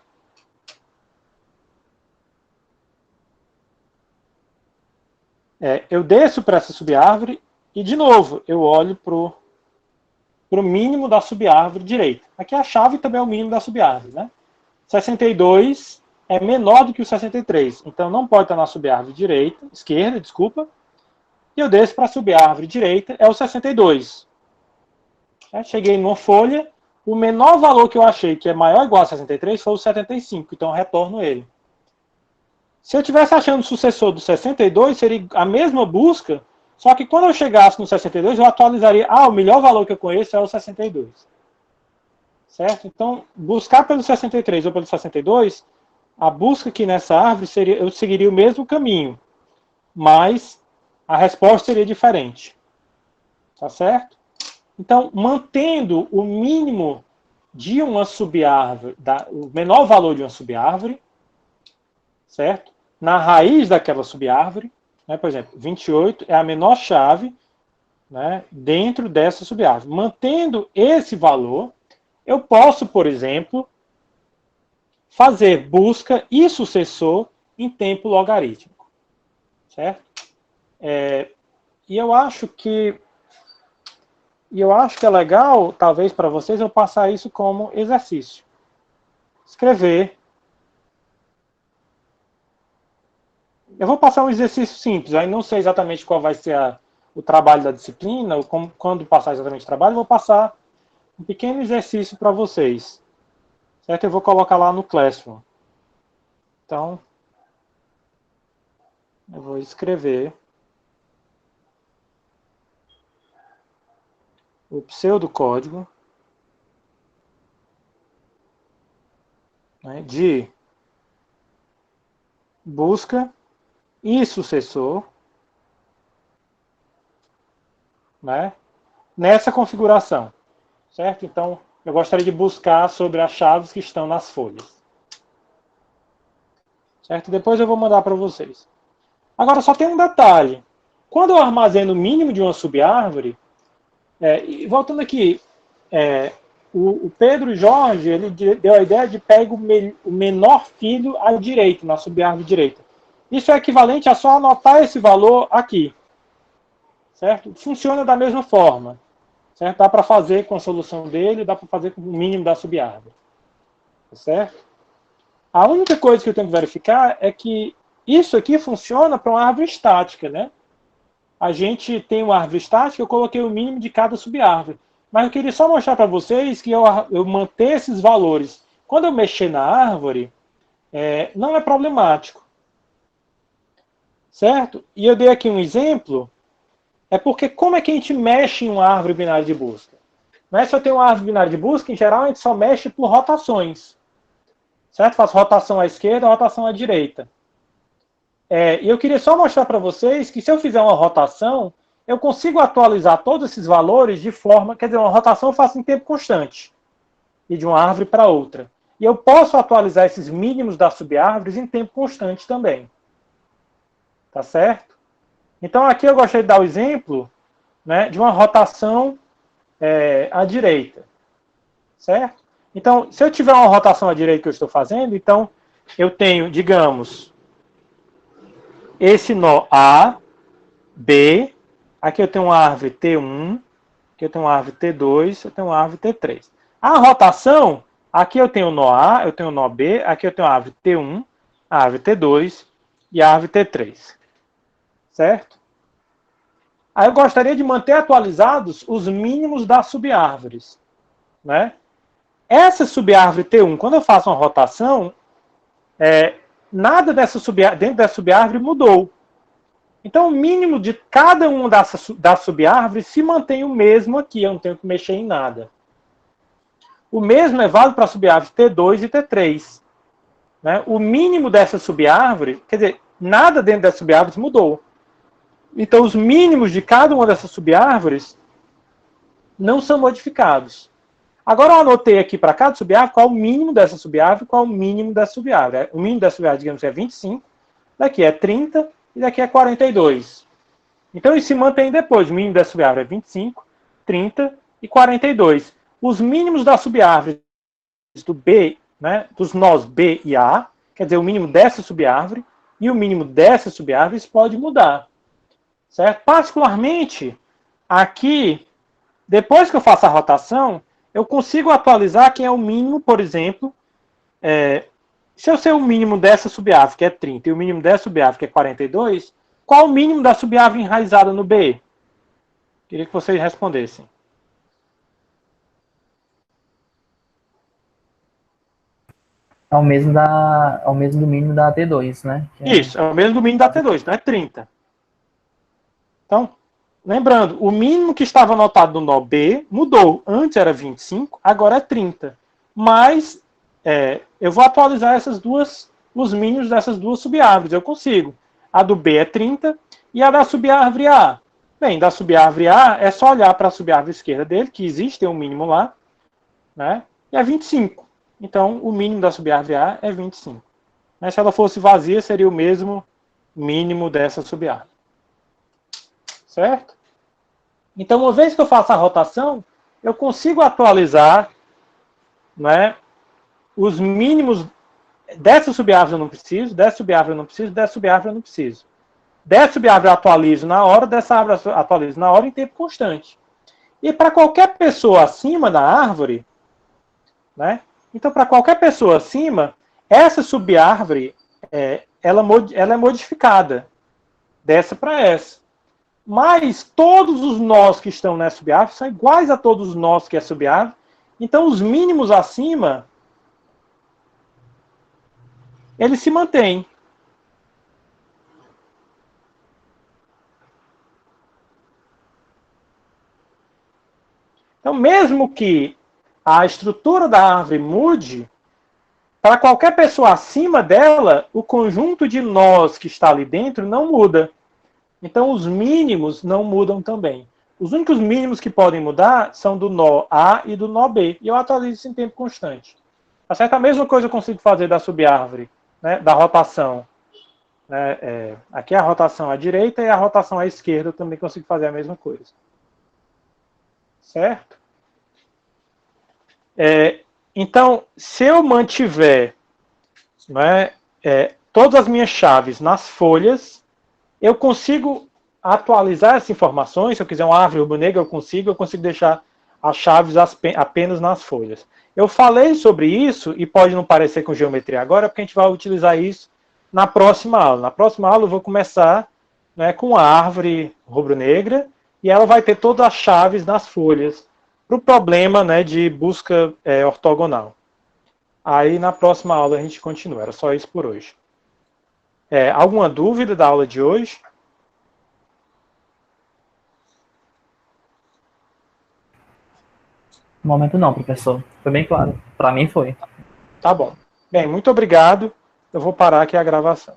Eu desço para essa subárvore e, de novo, eu olho para o mínimo da subárvore direita. Aqui a chave também é o mínimo da subárvore, né? 62 é menor do que o 63, então não pode estar na subárvore esquerda, desculpa. E eu desço para a subárvore direita, é o 62. Cheguei numa folha, o menor valor que eu achei que é maior ou igual a 63 foi o 75, então eu retorno ele. Se eu estivesse achando o sucessor do 62, seria a mesma busca, só que quando eu chegasse no 62, eu atualizaria, o melhor valor que eu conheço é o 62. Certo? Então, buscar pelo 63 ou pelo 62, a busca aqui nessa árvore, eu seguiria o mesmo caminho, mas a resposta seria diferente. Tá certo? Então, mantendo o mínimo de uma subárvore, o menor valor de uma subárvore, certo? Na raiz daquela subárvore, né, por exemplo, 28 é a menor chave, né, dentro dessa subárvore. Mantendo esse valor, eu posso, por exemplo, fazer busca e sucessor em tempo logarítmico. Certo? E eu acho que é legal, talvez para vocês, eu passar isso como exercício. Escrever. Eu vou passar um exercício simples, aí não sei exatamente qual vai ser o trabalho da disciplina, ou quando passar exatamente o trabalho, eu vou passar um pequeno exercício para vocês. Certo? Eu vou colocar lá no Classroom. Então, eu vou escrever o pseudocódigo, né, de busca e sucessor, né, nessa configuração. Certo? Então, eu gostaria de buscar sobre as chaves que estão nas folhas. Certo? Depois eu vou mandar para vocês. Agora, só tem um detalhe. Quando eu armazeno o mínimo de uma subárvore, e voltando aqui, o Pedro Jorge, ele deu a ideia de pegar o menor filho à direita, na subárvore direita. Isso é equivalente a só anotar esse valor aqui. Certo? Funciona da mesma forma. Certo? Dá para fazer com a solução dele, dá para fazer com o mínimo da subárvore. Certo? A única coisa que eu tenho que verificar é que isso aqui funciona para uma árvore estática, né? A gente tem uma árvore estática, eu coloquei o mínimo de cada subárvore. Mas eu queria só mostrar para vocês que eu manter esses valores. Quando eu mexer na árvore, não é problemático. Certo? E eu dei aqui um exemplo, porque como é que a gente mexe em uma árvore binária de busca? Não é se eu tenho uma árvore binária de busca, em geral a gente só mexe por rotações. Certo? Faço rotação à esquerda, rotação à direita. E eu queria só mostrar para vocês que se eu fizer uma rotação, eu consigo atualizar todos esses valores de forma... Quer dizer, uma rotação eu faço em tempo constante. E de uma árvore para outra. E eu posso atualizar esses mínimos das subárvores em tempo constante também. Tá certo? Então aqui eu gostaria de dar o exemplo, né, de uma rotação à direita. Certo? Então, se eu tiver uma rotação à direita que eu estou fazendo, então eu tenho, digamos, esse nó A, B, aqui eu tenho uma árvore T1, aqui eu tenho uma árvore T2, eu tenho uma árvore T3. A rotação, aqui eu tenho o nó A, eu tenho o nó B, aqui eu tenho a árvore T1, a árvore T2 e a árvore T3. Certo? Aí eu gostaria de manter atualizados os mínimos das subárvores. Né? Essa subárvore T1, quando eu faço uma rotação, nada dentro dessa subárvore mudou. Então o mínimo de cada uma das subárvores se mantém o mesmo aqui, eu não tenho que mexer em nada. O mesmo é válido para a subárvore T2 e T3. Né? O mínimo dessa subárvore, quer dizer, nada dentro dessas subárvores mudou. Então, os mínimos de cada uma dessas subárvores não são modificados. Agora, eu anotei aqui para cada subárvore qual o mínimo dessa subárvore e qual o mínimo dessa subárvore. O mínimo dessa subárvore, digamos, é 25, daqui é 30 e daqui é 42. Então, isso se mantém depois. O mínimo dessa subárvore é 25, 30 e 42. Os mínimos das subárvores do B, né, dos nós B e A, quer dizer, o mínimo dessa subárvore e o mínimo dessa subárvore pode mudar. Certo? Particularmente, aqui, depois que eu faço a rotação, eu consigo atualizar quem é o mínimo, por exemplo, se eu sei o mínimo dessa subárvore, que é 30, e o mínimo dessa subárvore, que é 42, qual o mínimo da subárvore enraizada no B? Queria que vocês respondessem.
É o mesmo do mínimo da T2, né?
Isso, é o mesmo do mínimo da T2, não é 30. Então, lembrando, o mínimo que estava anotado no nó B mudou. Antes era 25, agora é 30. Mas eu vou atualizar os mínimos dessas duas subárvores. Eu consigo. A do B é 30 e a da subárvore A. Bem, da subárvore A é só olhar para a subárvore esquerda dele, que existe um mínimo lá, né? E é 25. Então, o mínimo da subárvore A é 25. Mas se ela fosse vazia, seria o mesmo mínimo dessa subárvore. Certo? Então, uma vez que eu faço a rotação, eu consigo atualizar, né, os mínimos dessa subárvore eu não preciso, dessa subárvore eu não preciso, dessa subárvore eu não preciso. Dessa subárvore eu atualizo na hora, dessa árvore eu atualizo na hora em tempo constante. E para qualquer pessoa acima da árvore, né, então para qualquer pessoa acima, essa subárvore ela é modificada dessa para essa. Mas todos os nós que estão nessa subárvore são iguais a todos os nós que é subárvore. Então, os mínimos acima, eles se mantêm. Então, mesmo que a estrutura da árvore mude, para qualquer pessoa acima dela, o conjunto de nós que está ali dentro não muda. Então, os mínimos não mudam também. Os únicos mínimos que podem mudar são do nó A e do nó B. E eu atualizo isso em tempo constante. Tá certo? A mesma coisa eu consigo fazer da subárvore, né, da rotação. Aqui é a rotação à direita e a rotação à esquerda eu também consigo fazer a mesma coisa. Certo? Então, se eu mantiver, né, todas as minhas chaves nas folhas, eu consigo atualizar essas informações. Se eu quiser uma árvore rubro-negra, eu consigo deixar as chaves apenas nas folhas. Eu falei sobre isso, e pode não parecer com geometria agora, porque a gente vai utilizar isso na próxima aula. Na próxima aula eu vou começar, né, com a árvore rubro-negra, e ela vai ter todas as chaves nas folhas para o problema, né, de busca ortogonal. Aí na próxima aula a gente continua. Era só isso por hoje. Alguma dúvida da aula de hoje?
No momento não, professor. Foi bem claro. Para mim foi.
Tá bom. Bem, muito obrigado. Eu vou parar aqui a gravação.